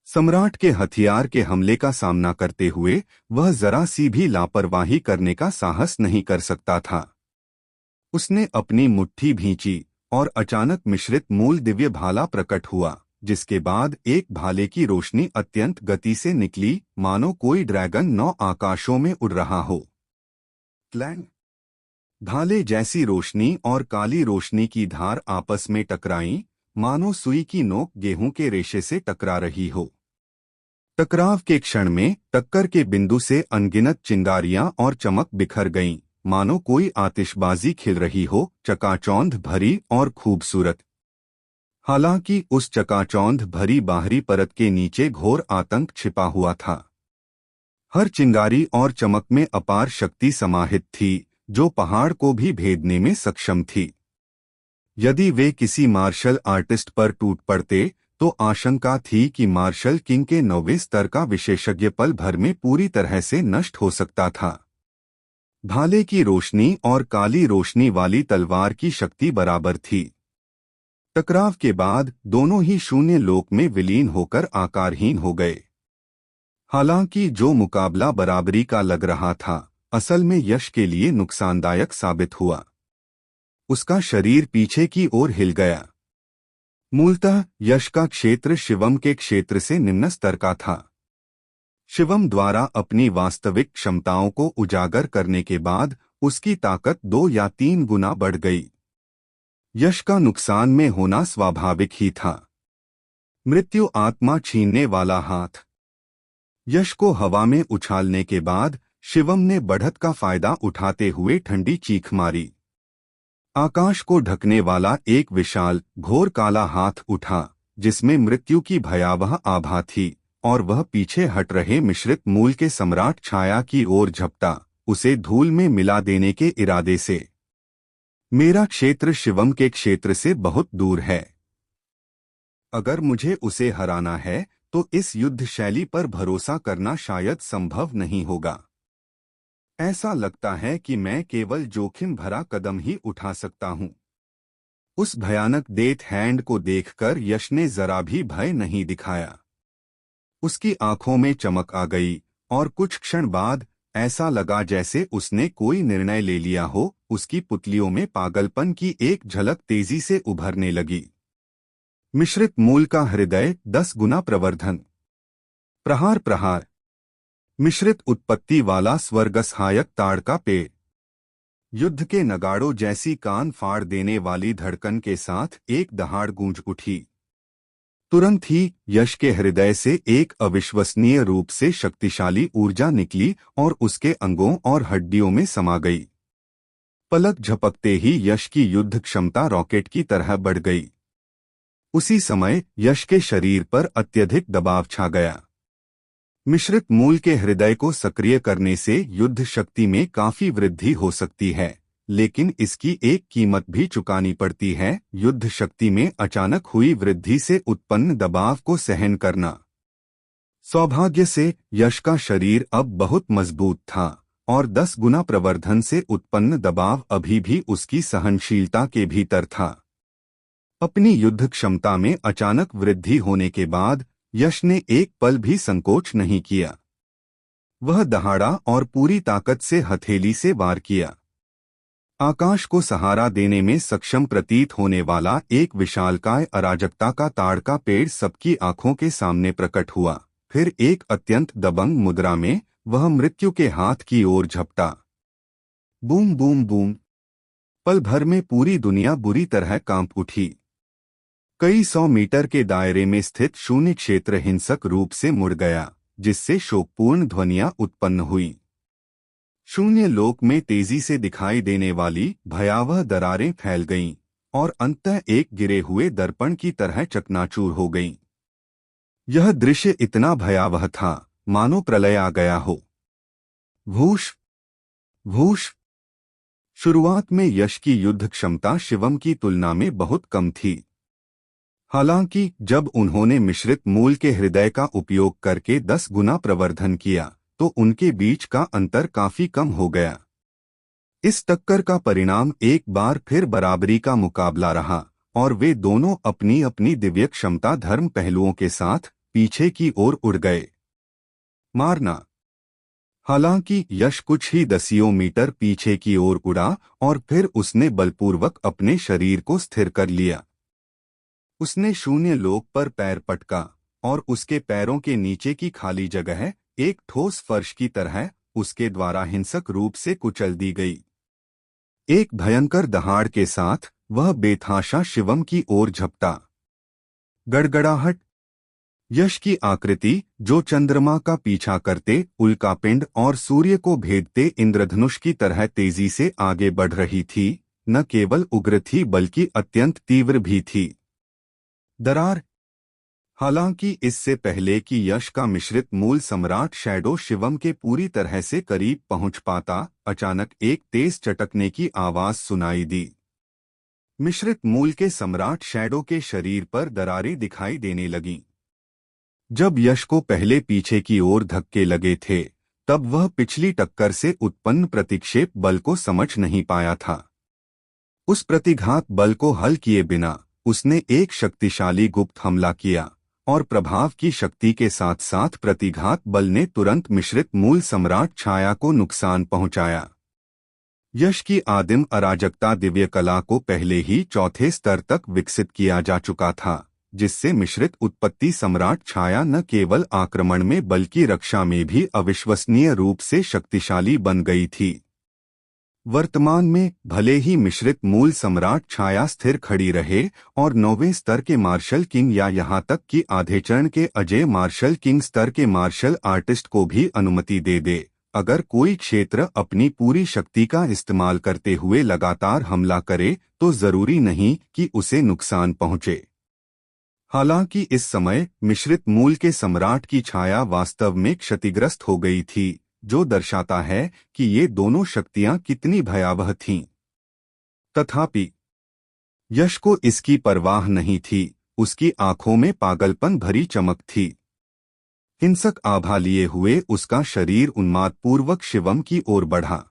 सम्राट के हथियार के हमले का सामना करते हुए वह जरा सी भी लापरवाही करने का साहस नहीं कर सकता था। उसने अपनी मुट्ठी भींची और अचानक मिश्रित मूल दिव्य भाला प्रकट हुआ, जिसके बाद एक भाले की रोशनी अत्यंत गति से निकली, मानो कोई ड्रैगन 9 आकाशों में उड़ रहा हो। क्लैंग। भाले जैसी रोशनी और काली रोशनी की धार आपस में टकराई, मानो सुई की नोक गेहूं के रेशे से टकरा रही हो। टकराव के क्षण में टक्कर के बिंदु से अनगिनत चिंगारियां और चमक बिखर गईं, मानो कोई आतिशबाजी खिल रही हो, चकाचौंध भरी और खूबसूरत। हालांकि उस चकाचौंध भरी बाहरी परत के नीचे घोर आतंक छिपा हुआ था। हर चिंगारी और चमक में अपार शक्ति समाहित थी, जो पहाड़ को भी भेदने में सक्षम थी। यदि वे किसी मार्शल आर्टिस्ट पर टूट पड़ते तो आशंका थी कि मार्शल किंग के 9वें स्तर का विशेषज्ञ पल भर में पूरी तरह से नष्ट हो सकता था। भाले की रोशनी और काली रोशनी वाली तलवार की शक्ति बराबर थी। टकराव के बाद दोनों ही शून्य लोक में विलीन होकर आकारहीन हो गए। हालांकि जो मुकाबला बराबरी का लग रहा था, असल में यश के लिए नुकसानदायक साबित हुआ। उसका शरीर पीछे की ओर हिल गया। मूलतः यश का क्षेत्र शिवम के क्षेत्र से निम्न स्तर का था। शिवम द्वारा अपनी वास्तविक क्षमताओं को उजागर करने के बाद उसकी ताकत 2 या 3 गुना बढ़ गई। यश का नुकसान में होना स्वाभाविक ही था। मृत्यु आत्मा छीनने वाला हाथ। यश को हवा में उछालने के बाद शिवम ने बढ़त का फायदा उठाते हुए ठंडी चीख मारी। आकाश को ढकने वाला एक विशाल घोर काला हाथ उठा, जिसमें मृत्यु की भयावह आभा थी, और वह पीछे हट रहे मिश्रित मूल के सम्राट छाया की ओर झपटा, उसे धूल में मिला देने के इरादे से। मेरा क्षेत्र शिवम के क्षेत्र से बहुत दूर है। अगर मुझे उसे हराना है तो इस युद्ध शैली पर भरोसा करना शायद संभव नहीं होगा। ऐसा लगता है कि मैं केवल जोखिम भरा कदम ही उठा सकता हूं। उस भयानक डेथ हैंड को देखकर यश ने जरा भी भय नहीं दिखाया। उसकी आंखों में चमक आ गई और कुछ क्षण बाद ऐसा लगा जैसे उसने कोई निर्णय ले लिया हो। उसकी पुतलियों में पागलपन की एक झलक तेजी से उभरने लगी। मिश्रित मूल का हृदय 10 गुना प्रवर्धन। प्रहार प्रहार। मिश्रित उत्पत्ति वाला स्वर्गसहायक ताड़ का पेड़। युद्ध के नगाड़ों जैसी कान फाड़ देने वाली धड़कन के साथ एक दहाड़ गूंज उठी। तुरंत ही यश के हृदय से एक अविश्वसनीय रूप से शक्तिशाली ऊर्जा निकली और उसके अंगों और हड्डियों में समा गई। पलक झपकते ही यश की युद्ध क्षमता रॉकेट की तरह बढ़ गई। उसी समय यश के शरीर पर अत्यधिक दबाव छा गया। मिश्रित मूल के हृदय को सक्रिय करने से युद्ध शक्ति में काफी वृद्धि हो सकती है, लेकिन इसकी एक कीमत भी चुकानी पड़ती है, युद्ध शक्ति में अचानक हुई वृद्धि से उत्पन्न दबाव को सहन करना। सौभाग्य से यश का शरीर अब बहुत मजबूत था और 10 गुना प्रवर्धन से उत्पन्न दबाव अभी भी उसकी सहनशीलता के भीतर था। अपनी युद्ध क्षमता में अचानक वृद्धि होने के बाद यश ने एक पल भी संकोच नहीं किया। वह दहाड़ा और पूरी ताकत से हथेली से वार किया। आकाश को सहारा देने में सक्षम प्रतीत होने वाला एक विशालकाय अराजकता का ताड़ का पेड़ सबकी आंखों के सामने प्रकट हुआ। फिर एक अत्यंत दबंग मुद्रा में वह मृत्यु के हाथ की ओर झपटा। Boom boom boom. पल भर में पूरी दुनिया बुरी तरह कांप उठी। कई 100 मीटर के दायरे में स्थित शून्य क्षेत्र हिंसक रूप से मुड़ गया, जिससे शोकपूर्ण ध्वनियां उत्पन्न हुई। शून्य लोक में तेजी से दिखाई देने वाली भयावह दरारें फैल गईं और अंततः एक गिरे हुए दर्पण की तरह चकनाचूर हो गईं। यह दृश्य इतना भयावह था मानो प्रलय आ गया हो। भूष भूष। शुरुआत में यश की युद्ध क्षमता शिवम की तुलना में बहुत कम थी। हालांकि जब उन्होंने मिश्रित मूल के हृदय का उपयोग करके 10 गुना प्रवर्धन किया तो उनके बीच का अंतर काफी कम हो गया। इस टक्कर का परिणाम एक बार फिर बराबरी का मुकाबला रहा और वे दोनों अपनी अपनी दिव्य क्षमता धर्म पहलुओं के साथ पीछे की ओर उड़ गए। मारना। हालांकि यश कुछ ही दसियों मीटर पीछे की ओर उड़ा और फिर उसने बलपूर्वक अपने शरीर को स्थिर कर लिया। उसने शून्य लोक पर पैर पटका और उसके पैरों के नीचे की खाली जगह एक ठोस फर्श की तरह उसके द्वारा हिंसक रूप से कुचल दी गई। एक भयंकर दहाड़ के साथ वह बेतहाशा शिवम की ओर झपटा। गड़गड़ाहट। यश की आकृति, जो चंद्रमा का पीछा करते उल्कापिंड और सूर्य को भेदते इंद्रधनुष की तरह तेजी से आगे बढ़ रही थी, न केवल उग्र थी बल्कि अत्यंत तीव्र भी थी। दरार। हालांकि इससे पहले कि यश का मिश्रित मूल सम्राट शैडो शिवम के पूरी तरह से करीब पहुंच पाता, अचानक एक तेज चटकने की आवाज सुनाई दी। मिश्रित मूल के सम्राट शैडो के शरीर पर दरारें दिखाई देने लगीं। जब यश को पहले पीछे की ओर धक्के लगे थे, तब वह पिछली टक्कर से उत्पन्न प्रतिक्षेप बल को समझ नहीं पाया था। उस प्रतिघात बल को हल किए बिना उसने एक शक्तिशाली गुप्त हमला किया और प्रभाव की शक्ति के साथ साथ प्रतिघात बल ने तुरंत मिश्रित मूल सम्राट छाया को नुकसान पहुंचाया। यश की आदिम अराजकता दिव्य कला को पहले ही चौथे स्तर तक विकसित किया जा चुका था, जिससे मिश्रित उत्पत्ति सम्राट छाया न केवल आक्रमण में बल्कि रक्षा में भी अविश्वसनीय रूप से शक्तिशाली बन गई थी। वर्तमान में भले ही मिश्रित मूल सम्राट छाया स्थिर खड़ी रहे और 9वें स्तर के मार्शल किंग या यहाँ तक कि आधे चरण के अजय मार्शल किंग स्तर के मार्शल आर्टिस्ट को भी अनुमति दे दे, अगर कोई क्षेत्र अपनी पूरी शक्ति का इस्तेमाल करते हुए लगातार हमला करे तो जरूरी नहीं कि उसे नुकसान पहुंचे। हालांकि इस समय मिश्रित मूल के सम्राट की छाया वास्तव में क्षतिग्रस्त हो गई थी, जो दर्शाता है कि ये दोनों शक्तियां कितनी भयावह थीं। तथापि यश को इसकी परवाह नहीं थी, उसकी आंखों में पागलपन भरी चमक थी। हिंसक आभा लिए हुए उसका शरीर उन्मादपूर्वक शिवम की ओर बढ़ा।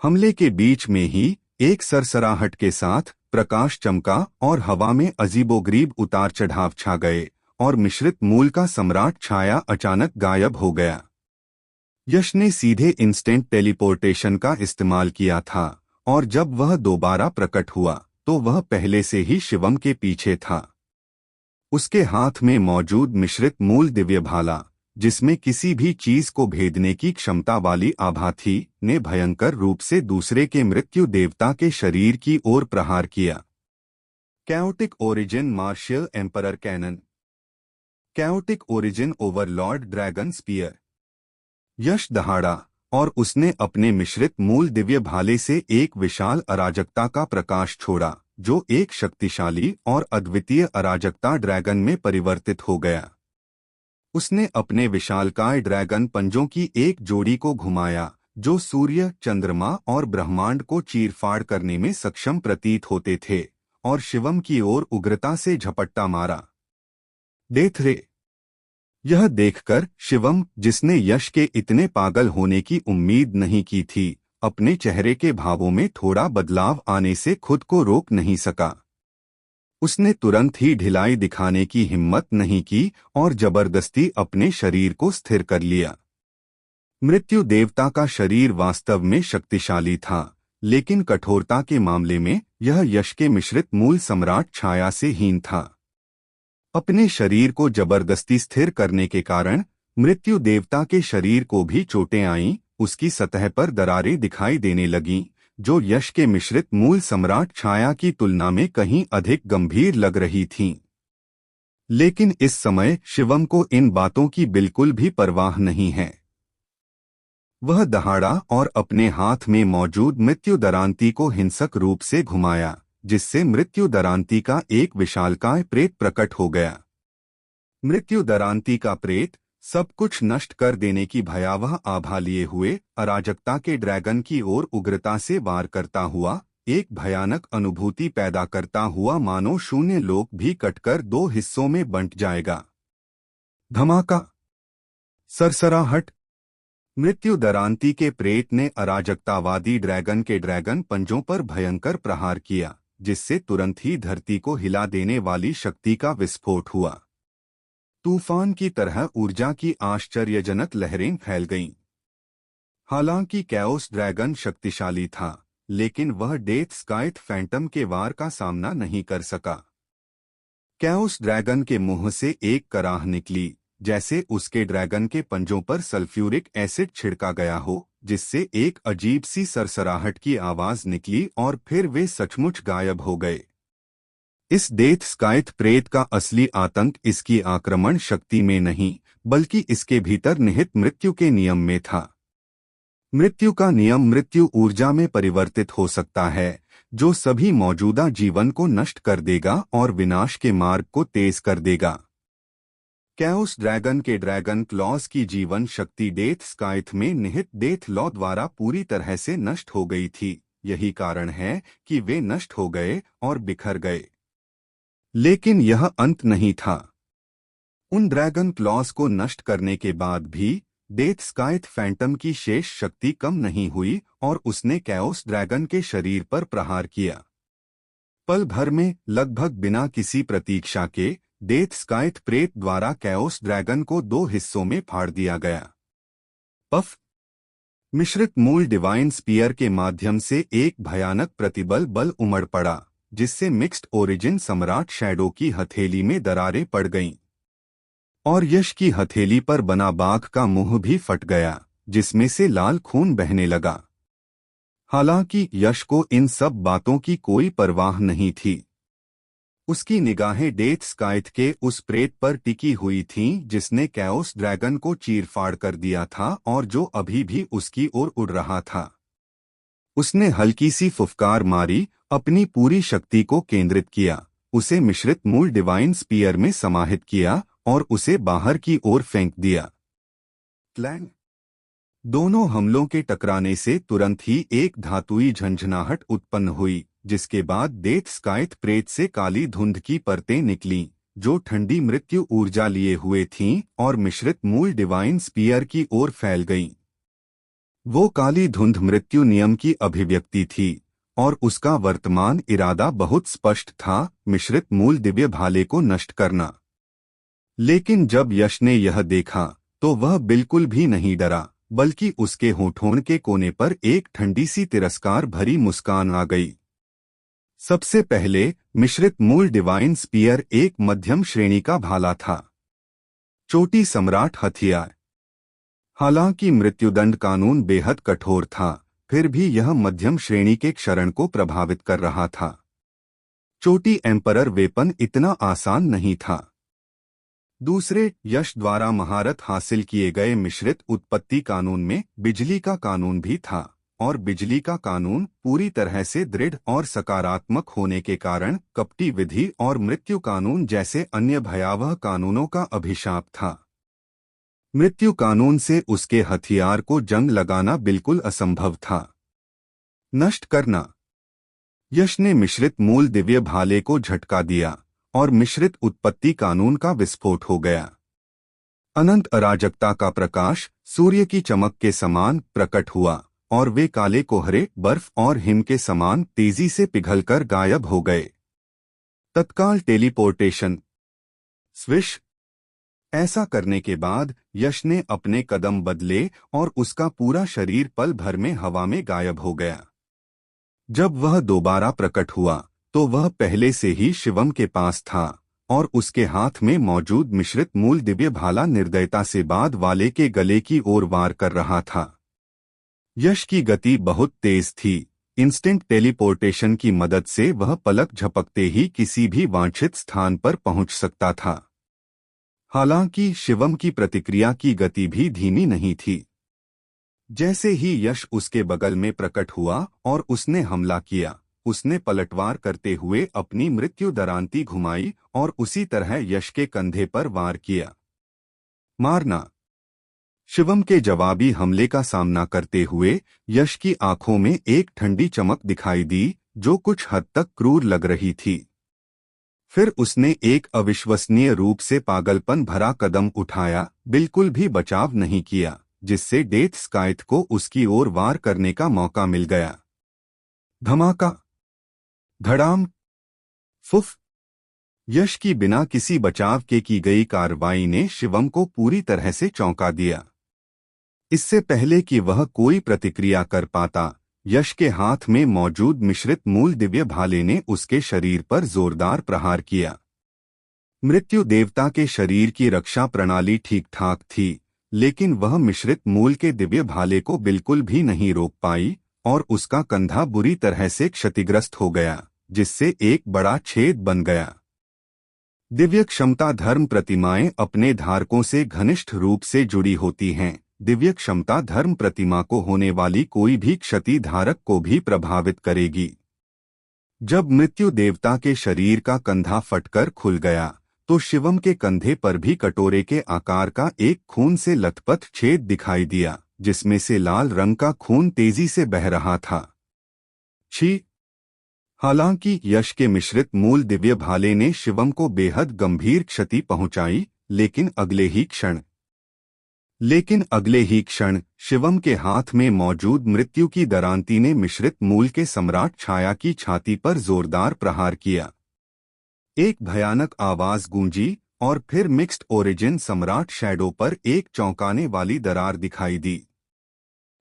हमले के बीच में ही एक सरसराहट के साथ प्रकाश चमका और हवा में अजीबोगरीब उतार चढ़ाव छा गए और मिश्रित मूल का सम्राट छाया अचानक गायब हो गया। यश ने सीधे इंस्टेंट टेलीपोर्टेशन का इस्तेमाल किया था और जब वह दोबारा प्रकट हुआ तो वह पहले से ही शिवम के पीछे था। उसके हाथ में मौजूद मिश्रित मूल दिव्य भाला, जिसमें किसी भी चीज को भेदने की क्षमता वाली आभा थी, ने भयंकर रूप से दूसरे के मृत्यु देवता के शरीर की ओर प्रहार किया। Chaotic origin martial emperor canon. Chaotic origin overlord dragon spear. Yash दहाड़ा और उसने अपने मिश्रित मूल दिव्य भाले से एक विशाल अराजकता का प्रकाश छोड़ा, जो एक शक्तिशाली और अद्वितीय अराजकता ड्रैगन में परिवर्तित हो गया। उसने अपने विशालकाय ड्रैगन पंजों की एक जोड़ी को घुमाया, जो सूर्य, चंद्रमा और ब्रह्मांड को चीरफाड़ करने में सक्षम प्रतीत होते थे, और शिवम की ओर उग्रता से झपट्टा मारा। डेथ रे। यह देखकर शिवम, जिसने यश के इतने पागल होने की उम्मीद नहीं की थी, अपने चेहरे के भावों में थोड़ा बदलाव आने से खुद को रोक नहीं सका। उसने तुरंत ही ढिलाई दिखाने की हिम्मत नहीं की और जबरदस्ती अपने शरीर को स्थिर कर लिया। मृत्यु देवता का शरीर वास्तव में शक्तिशाली था, लेकिन कठोरता के मामले में यह यश के मिश्रित मूल सम्राट छाया से हीन था। अपने शरीर को जबरदस्ती स्थिर करने के कारण मृत्यु देवता के शरीर को भी चोटें आईं, उसकी सतह पर दरारें दिखाई देने लगीं, जो यश के मिश्रित मूल सम्राट छाया की तुलना में कहीं अधिक गंभीर लग रही थीं। लेकिन इस समय शिवम को इन बातों की बिल्कुल भी परवाह नहीं है। वह दहाड़ा और अपने हाथ में मौजूद मृत्यु दरांती को हिंसक रूप से घुमाया, जिससे मृत्यु दरांती का एक विशालकाय प्रेत प्रकट हो गया। मृत्यु दरांती का प्रेत सब कुछ नष्ट कर देने की भयावह आभा लिए हुए अराजकता के ड्रैगन की ओर उग्रता से वार करता हुआ, एक भयानक अनुभूति पैदा करता हुआ मानो शून्य लोक भी कटकर दो हिस्सों में बंट जाएगा। धमाका, सरसराहट। मृत्यु दरांती के प्रेत ने अराजकतावादी ड्रैगन के ड्रैगन पंजों पर भयंकर प्रहार किया, जिससे तुरंत ही धरती को हिला देने वाली शक्ति का विस्फोट हुआ। तूफान की तरह ऊर्जा की आश्चर्यजनक लहरें फैल गईं। हालांकि कैओस ड्रैगन शक्तिशाली था, लेकिन वह डेथ स्काइथ फैंटम के वार का सामना नहीं कर सका। कैओस ड्रैगन के मुंह से एक कराह निकली, जैसे उसके ड्रैगन के पंजों पर सल्फ्यूरिक एसिड छिड़का गया हो, जिससे एक अजीब सी सरसराहट की आवाज निकली और फिर वे सचमुच गायब हो गए। इस डेथ स्काइथ प्रेत का असली आतंक इसकी आक्रमण शक्ति में नहीं, बल्कि इसके भीतर निहित मृत्यु के नियम में था। मृत्यु का नियम मृत्यु ऊर्जा में परिवर्तित हो सकता है, जो सभी मौजूदा जीवन को नष्ट कर देगा और विनाश के मार्ग को तेज कर देगा। कैओस ड्रैगन के ड्रैगन क्लॉज की जीवन शक्ति डेथ स्काइथ में निहित डेथ लॉ द्वारा पूरी तरह से नष्ट हो गई थी। यही कारण है कि वे नष्ट हो गए और बिखर गए। लेकिन यह अंत नहीं था। उन ड्रैगन क्लॉज को नष्ट करने के बाद भी डेथ स्काइथ फैंटम की शेष शक्ति कम नहीं हुई और उसने कैओस ड्रैगन के शरीर पर प्रहार किया। पल भर में, लगभग बिना किसी प्रतीक्षा के, डेथ स्काइथ प्रेत द्वारा कैओस ड्रैगन को दो हिस्सों में फाड़ दिया गया। पफ मिश्रित मूल डिवाइन स्पीयर के माध्यम से एक भयानक प्रतिबल बल उमड़ पड़ा, जिससे मिक्स्ड ओरिजिन सम्राट शैडो की हथेली में दरारें पड़ गईं और यश की हथेली पर बना बाघ का मुंह भी फट गया, जिसमें से लाल खून बहने लगा। हालांकि यश को इन सब बातों की कोई परवाह नहीं थी। उसकी निगाहें डेथ स्काइथ के उस प्रेत पर टिकी हुई थीं जिसने कैओस ड्रैगन को चीर-फाड़ कर दिया था और जो अभी भी उसकी ओर उड़ रहा था। उसने हल्की सी फुफकार मारी, अपनी पूरी शक्ति को केंद्रित किया, उसे मिश्रित मूल डिवाइन स्पीयर में समाहित किया और उसे बाहर की ओर फेंक दिया। क्लैंग। दोनों हमलों के टकराने से तुरंत ही एक धातुई झंझनाहट उत्पन्न हुई, जिसके बाद डेथ स्काइथ प्रेत से काली धुंध की परतें निकलीं, जो ठंडी मृत्यु ऊर्जा लिए हुए थीं और मिश्रित मूल डिवाइन स्पीयर की ओर फैल गईं। वो काली धुंध मृत्यु नियम की अभिव्यक्ति थी और उसका वर्तमान इरादा बहुत स्पष्ट था, मिश्रित मूल दिव्य भाले को नष्ट करना। लेकिन जब यश ने यह देखा तो वह बिल्कुल भी नहीं डरा, बल्कि उसके होठों के कोने पर एक ठंडी सी तिरस्कार भरी मुस्कान आ गई। सबसे पहले, मिश्रित मूल डिवाइन स्पीयर एक मध्यम श्रेणी का भाला था। चोटी सम्राट हथियार। हालांकि मृत्युदंड कानून बेहद कठोर था, फिर भी यह मध्यम श्रेणी के क्षरण को प्रभावित कर रहा था। चोटी एम्परर वेपन इतना आसान नहीं था। दूसरे, यश द्वारा महारत हासिल किए गए मिश्रित उत्पत्ति कानून में बिजली का कानून भी था, और बिजली का कानून पूरी तरह से दृढ़ और सकारात्मक होने के कारण कपटी विधि और मृत्यु कानून जैसे अन्य भयावह कानूनों का अभिशाप था। मृत्यु कानून से उसके हथियार को जंग लगाना बिल्कुल असंभव था। नष्ट करना। यश ने मिश्रित मूल दिव्य भाले को झटका दिया और मिश्रित उत्पत्ति कानून का विस्फोट हो गया। अनंत अराजकता का प्रकाश सूर्य की चमक के समान प्रकट हुआ और वे काले कोहरे, बर्फ और हिम के समान तेजी से पिघलकर गायब हो गए। तत्काल टेलीपोर्टेशन। स्विश। ऐसा करने के बाद यश ने अपने कदम बदले और उसका पूरा शरीर पल भर में हवा में गायब हो गया। जब वह दोबारा प्रकट हुआ तो वह पहले से ही शिवम के पास था और उसके हाथ में मौजूद मिश्रित मूल दिव्य भाला निर्दयता से बाद वाले के गले की ओर वार कर रहा था। यश की गति बहुत तेज थी। इंस्टेंट टेलीपोर्टेशन की मदद से वह पलक झपकते ही किसी भी वांछित स्थान पर पहुंच सकता था। हालांकि शिवम की प्रतिक्रिया की गति भी धीमी नहीं थी। जैसे ही यश उसके बगल में प्रकट हुआ और उसने हमला किया, उसने पलटवार करते हुए अपनी मृत्यु दरांती घुमाई और उसी तरह यश के कंधे पर वार किया। मारना। शिवम के जवाबी हमले का सामना करते हुए यश की आंखों में एक ठंडी चमक दिखाई दी, जो कुछ हद तक क्रूर लग रही थी। फिर उसने एक अविश्वसनीय रूप से पागलपन भरा कदम उठाया, बिल्कुल भी बचाव नहीं किया, जिससे डेथ स्काइथ को उसकी ओर वार करने का मौका मिल गया। धमाका। धड़ाम। फुफ। यश की बिना किसी बचाव के की गई कार्रवाई ने शिवम को पूरी तरह से चौंका दिया। इससे पहले कि वह कोई प्रतिक्रिया कर पाता, यश के हाथ में मौजूद मिश्रित मूल दिव्य भाले ने उसके शरीर पर जोरदार प्रहार किया। मृत्यु देवता के शरीर की रक्षा प्रणाली ठीक ठाक थी, लेकिन वह मिश्रित मूल के दिव्य भाले को बिल्कुल भी नहीं रोक पाई और उसका कंधा बुरी तरह से क्षतिग्रस्त हो गया, जिससे एक बड़ा छेद बन गया। दिव्य क्षमता धर्म प्रतिमाएं अपने धारकों से घनिष्ठ रूप से जुड़ी होती हैं। दिव्य क्षमता धर्म प्रतिमा को होने वाली कोई भी क्षति धारक को भी प्रभावित करेगी। जब मृत्यु देवता के शरीर का कंधा फटकर खुल गया, तो शिवम के कंधे पर भी कटोरे के आकार का एक खून से लथपथ छेद दिखाई दिया, जिसमें से लाल रंग का खून तेजी से बह रहा था। छी! हालांकि यश के मिश्रित मूल दिव्य भाले ने शिवम को बेहद गंभीर क्षति पहुंचाई, लेकिन अगले ही क्षण शिवम के हाथ में मौजूद मृत्यु की दरांती ने मिश्रित मूल के सम्राट छाया की छाती पर जोरदार प्रहार किया। एक भयानक आवाज गूंजी और फिर मिक्स्ड ओरिजिन सम्राट शैडो पर एक चौंकाने वाली दरार दिखाई दी।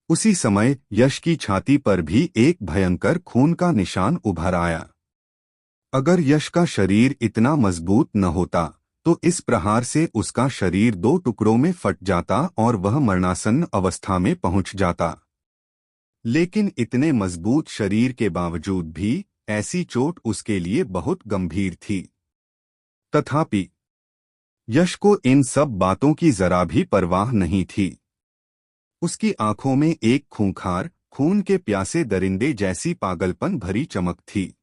उसी समय यश की छाती पर भी एक भयंकर खून का निशान उभर आया। अगर यश का शरीर इतना मजबूत न होता, तो इस प्रहार से उसका शरीर 2 टुकड़ों में फट जाता और वह मरणासन्न अवस्था में पहुंच जाता। लेकिन इतने मजबूत शरीर के बावजूद भी ऐसी चोट उसके लिए बहुत गंभीर थी। तथापि यश को इन सब बातों की जरा भी परवाह नहीं थी। उसकी आंखों में एक खूंखार, खून के प्यासे दरिंदे जैसी पागलपन भरी चमक थी।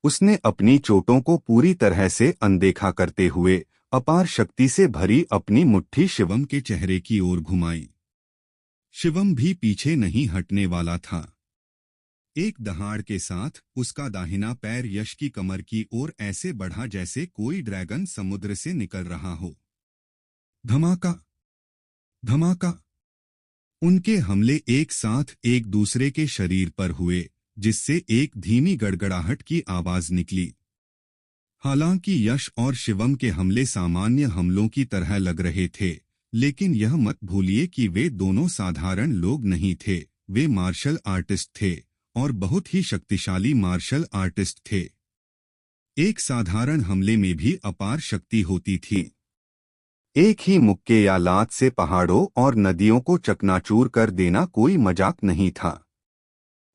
उसने अपनी चोटों को पूरी तरह से अनदेखा करते हुए अपार शक्ति से भरी अपनी मुट्ठी शिवम के चेहरे की ओर घुमाई। शिवम भी पीछे नहीं हटने वाला था। एक दहाड़ के साथ उसका दाहिना पैर यश की कमर की ओर ऐसे बढ़ा जैसे कोई ड्रैगन समुद्र से निकल रहा हो। धमाका। धमाका। उनके हमले एक साथ एक दूसरे के शरीर पर हुए, जिससे एक धीमी गड़गड़ाहट की आवाज निकली। हालांकि यश और शिवम के हमले सामान्य हमलों की तरह लग रहे थे, लेकिन यह मत भूलिए कि वे दोनों साधारण लोग नहीं थे। वे मार्शल आर्टिस्ट थे और बहुत ही शक्तिशाली मार्शल आर्टिस्ट थे। एक साधारण हमले में भी अपार शक्ति होती थी। एक ही मुक्के या लात से पहाड़ों और नदियों को चकनाचूर कर देना कोई मजाक नहीं था।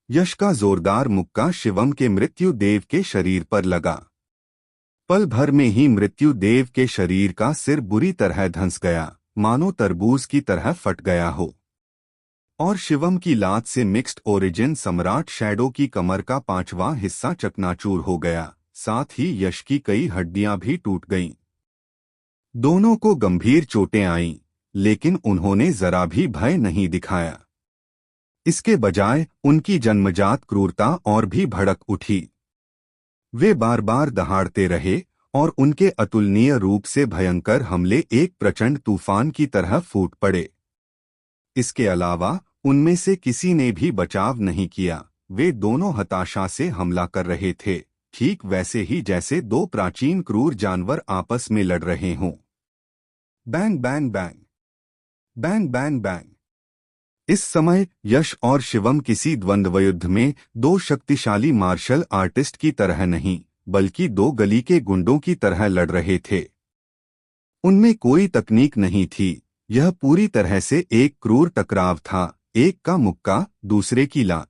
यश का जोरदार मुक्का शिवम के मृत्यु देव के शरीर पर लगा। पल भर में ही मृत्यु देव के शरीर का सिर बुरी तरह धंस गया, मानो तरबूज की तरह फट गया हो। और शिवम की लात से मिक्स्ड ओरिजिन सम्राट शैडो की कमर का 5वां हिस्सा चकनाचूर हो गया, साथ ही यश की कई हड्डियां भी टूट गईं। दोनों को गंभीर चोटें आईं, लेकिन उन्होंने जरा भी भय नहीं दिखाया। इसके बजाय उनकी जन्मजात क्रूरता और भी भड़क उठी। वे बार बार दहाड़ते रहे और उनके अतुलनीय रूप से भयंकर हमले एक प्रचंड तूफान की तरह फूट पड़े। इसके अलावा उनमें से किसी ने भी बचाव नहीं किया। वे दोनों हताशा से हमला कर रहे थे, ठीक वैसे ही जैसे 2 प्राचीन क्रूर जानवर आपस में लड़ रहे हों। Bang bang bang, bang bang bang. इस समय यश और शिवम किसी द्वंद्वयुद्ध में 2 शक्तिशाली मार्शल आर्टिस्ट की तरह नहीं, बल्कि 2 गली के गुंडों की तरह लड़ रहे थे। उनमें कोई तकनीक नहीं थी, यह पूरी तरह से एक क्रूर टकराव था, एक का मुक्का, दूसरे की लात।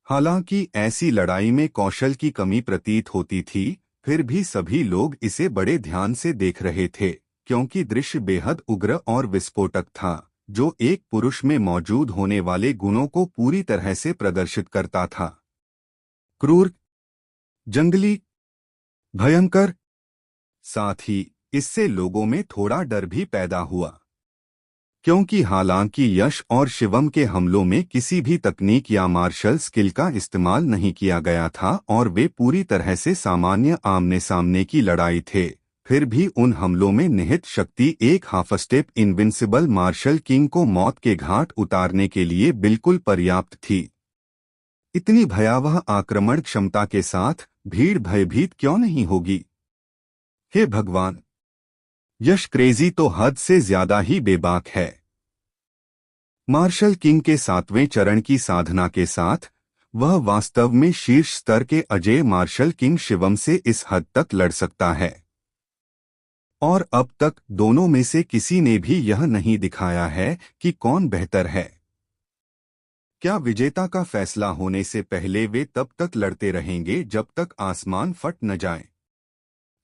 हालांकि ऐसी लड़ाई में कौशल की कमी प्रतीत होती थी, फिर भी सभी लोग इसे बड़े ध्यान से देख रहे थे, क्योंकि दृश्य बेहद उग्र और विस्फोटक था। जो एक पुरुष में मौजूद होने वाले गुणों को पूरी तरह से प्रदर्शित करता था। क्रूर, जंगली, भयंकर। साथ ही इससे लोगों में थोड़ा डर भी पैदा हुआ, क्योंकि हालांकि यश और शिवम के हमलों में किसी भी तकनीक या मार्शल स्किल का इस्तेमाल नहीं किया गया था और वे पूरी तरह से सामान्य आमने सामने की लड़ाई थे, फिर भी उन हमलों में निहित शक्ति एक half step invincible martial king को मौत के घाट उतारने के लिए बिल्कुल पर्याप्त थी। इतनी भयावह आक्रमण क्षमता के साथ भीड़ भयभीत क्यों नहीं होगी? हे भगवान, यश क्रेजी तो हद से ज्यादा ही बेबाक है। मार्शल किंग के 7वें चरण की साधना के साथ वह वास्तव में शीर्ष स्तर के अजय मार्शल किंग शिवम से इस हद तक लड़ सकता है, और अब तक दोनों में से किसी ने भी यह नहीं दिखाया है कि कौन बेहतर है। क्या विजेता का फैसला होने से पहले वे तब तक लड़ते रहेंगे जब तक आसमान फट न जाए?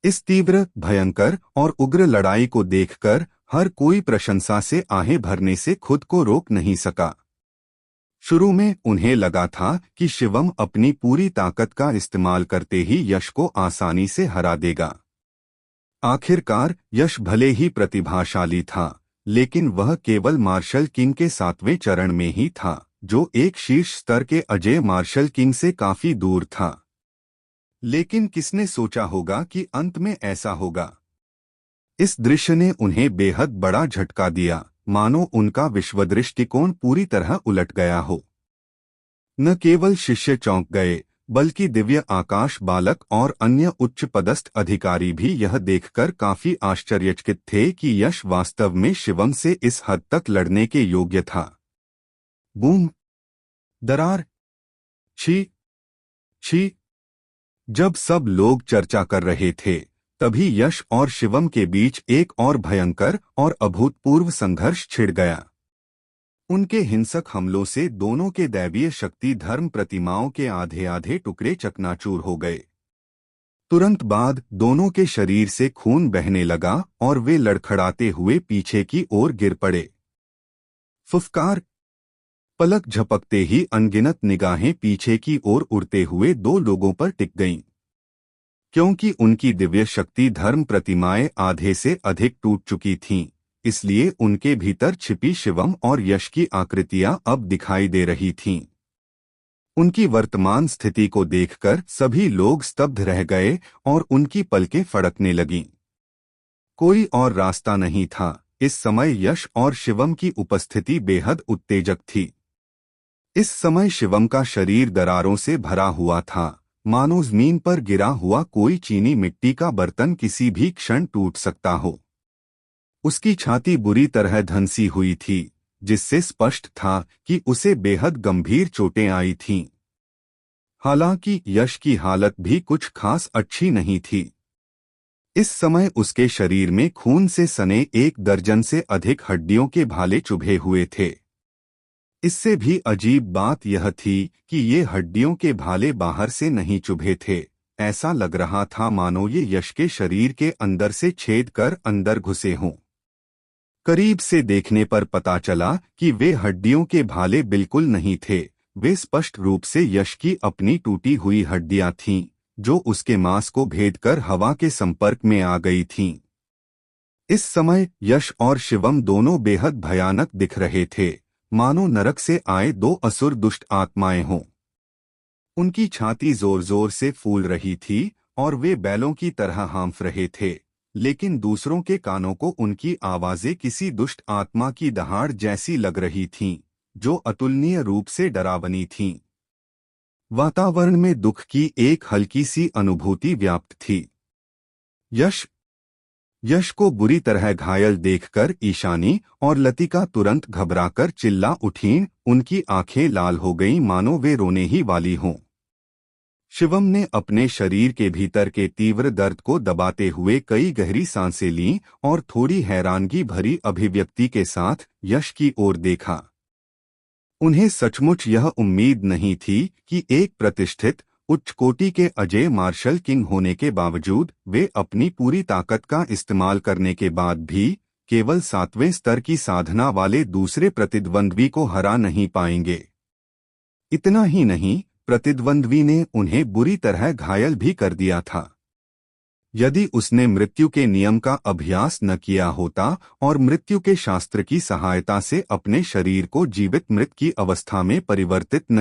इस तीव्र, भयंकर और उग्र लड़ाई को देखकर हर कोई प्रशंसा से आहें भरने से खुद को रोक नहीं सका। शुरू में उन्हें लगा था कि शिवम अपनी पूरी ताकत का इस्तेमाल करते ही यश को आसानी से हरा देगा। आखिरकार यश भले ही प्रतिभाशाली था, लेकिन वह केवल मार्शल किंग के 7वें चरण में ही था, जो एक शीर्ष स्तर के अजय मार्शल किंग से काफी दूर था। लेकिन किसने सोचा होगा कि अंत में ऐसा होगा? इस दृश्य ने उन्हें बेहद बड़ा झटका दिया, मानो उनका विश्वदृष्टिकोण पूरी तरह उलट गया हो। न केवल शिष्य चौंक गए, बल्कि दिव्य आकाश बालक और अन्य उच्च पदस्थ अधिकारी भी यह देखकर काफी आश्चर्यचकित थे कि यश वास्तव में शिवम से इस हद तक लड़ने के योग्य था। बूम, दरार, छी, छी। जब सब लोग चर्चा कर रहे थे, तभी यश और शिवम के बीच एक और भयंकर और अभूतपूर्व संघर्ष छिड़ गया। उनके हिंसक हमलों से दोनों के दैवीय शक्ति धर्म प्रतिमाओं के आधे आधे टुकड़े चकनाचूर हो गए। तुरंत बाद दोनों के शरीर से खून बहने लगा और वे लड़खड़ाते हुए पीछे की ओर गिर पड़े। फुफकार, पलक झपकते ही अनगिनत निगाहें पीछे की ओर उड़ते हुए दो लोगों पर टिक गईं, क्योंकि उनकी दिव्य शक्ति धर्म प्रतिमाएं आधे से अधिक टूट चुकी थीं, इसलिए उनके भीतर छिपी शिवम और यश की आकृतियां अब दिखाई दे रही थीं। उनकी वर्तमान स्थिति को देखकर सभी लोग स्तब्ध रह गए और उनकी पलकें फड़कने लगीं। कोई और रास्ता नहीं था। इस समय यश और शिवम की उपस्थिति बेहद उत्तेजक थी। इस समय शिवम का शरीर दरारों से भरा हुआ था, मानो जमीन पर गिरा हुआ कोई चीनी मिट्टी का बर्तन किसी भी क्षण टूट सकता हो। उसकी छाती बुरी तरह धंसी हुई थी, जिससे स्पष्ट था कि उसे बेहद गंभीर चोटें आई थीं। हालांकि यश की हालत भी कुछ खास अच्छी नहीं थी। इस समय उसके शरीर में खून से सने 1 दर्जन से अधिक हड्डियों के भाले चुभे हुए थे। इससे भी अजीब बात यह थी कि ये हड्डियों के भाले बाहर से नहीं चुभे थे। ऐसा लग रहा था मानो ये यश के शरीर के अंदर से छेद कर अंदर घुसे हों। करीब से देखने पर पता चला कि वे हड्डियों के भाले बिल्कुल नहीं थे, वे स्पष्ट रूप से यश की अपनी टूटी हुई हड्डियां थीं, जो उसके मांस को भेदकर हवा के संपर्क में आ गई थीं। इस समय यश और शिवम दोनों बेहद भयानक दिख रहे थे, मानो नरक से आए 2 असुर दुष्ट आत्माएं हों। उनकी छाती जोर जोर से फूल रही थी और वे बैलों की तरह हाँफ रहे थे, लेकिन दूसरों के कानों को उनकी आवाजें किसी दुष्ट आत्मा की दहाड़ जैसी लग रही थीं, जो अतुलनीय रूप से डरावनी थीं। वातावरण में दुख की एक हल्की सी अनुभूति व्याप्त थी। यश को बुरी तरह घायल देखकर ईशानी और लतिका तुरंत घबराकर चिल्ला उठीं, उनकी आंखें लाल हो गईं मानो वे रोने ही वाली हों। शिवम ने अपने शरीर के भीतर के तीव्र दर्द को दबाते हुए कई गहरी सांसें लीं और थोड़ी हैरानगी भरी अभिव्यक्ति के साथ यश की ओर देखा। उन्हें सचमुच यह उम्मीद नहीं थी कि एक प्रतिष्ठित उच्च कोटि के अजय मार्शल किंग होने के बावजूद वे अपनी पूरी ताकत का इस्तेमाल करने के बाद भी केवल 7वें स्तर की साधना वाले दूसरे प्रतिद्वंद्वी को हरा नहीं पाएंगे। इतना ही नहीं, प्रतिद्वंद्वी ने उन्हें बुरी तरह घायल भी कर दिया था। यदि उसने मृत्यु के नियम का अभ्यास न किया होता और मृत्यु के शास्त्र की सहायता से अपने शरीर को जीवित मृत की अवस्था में परिवर्तित न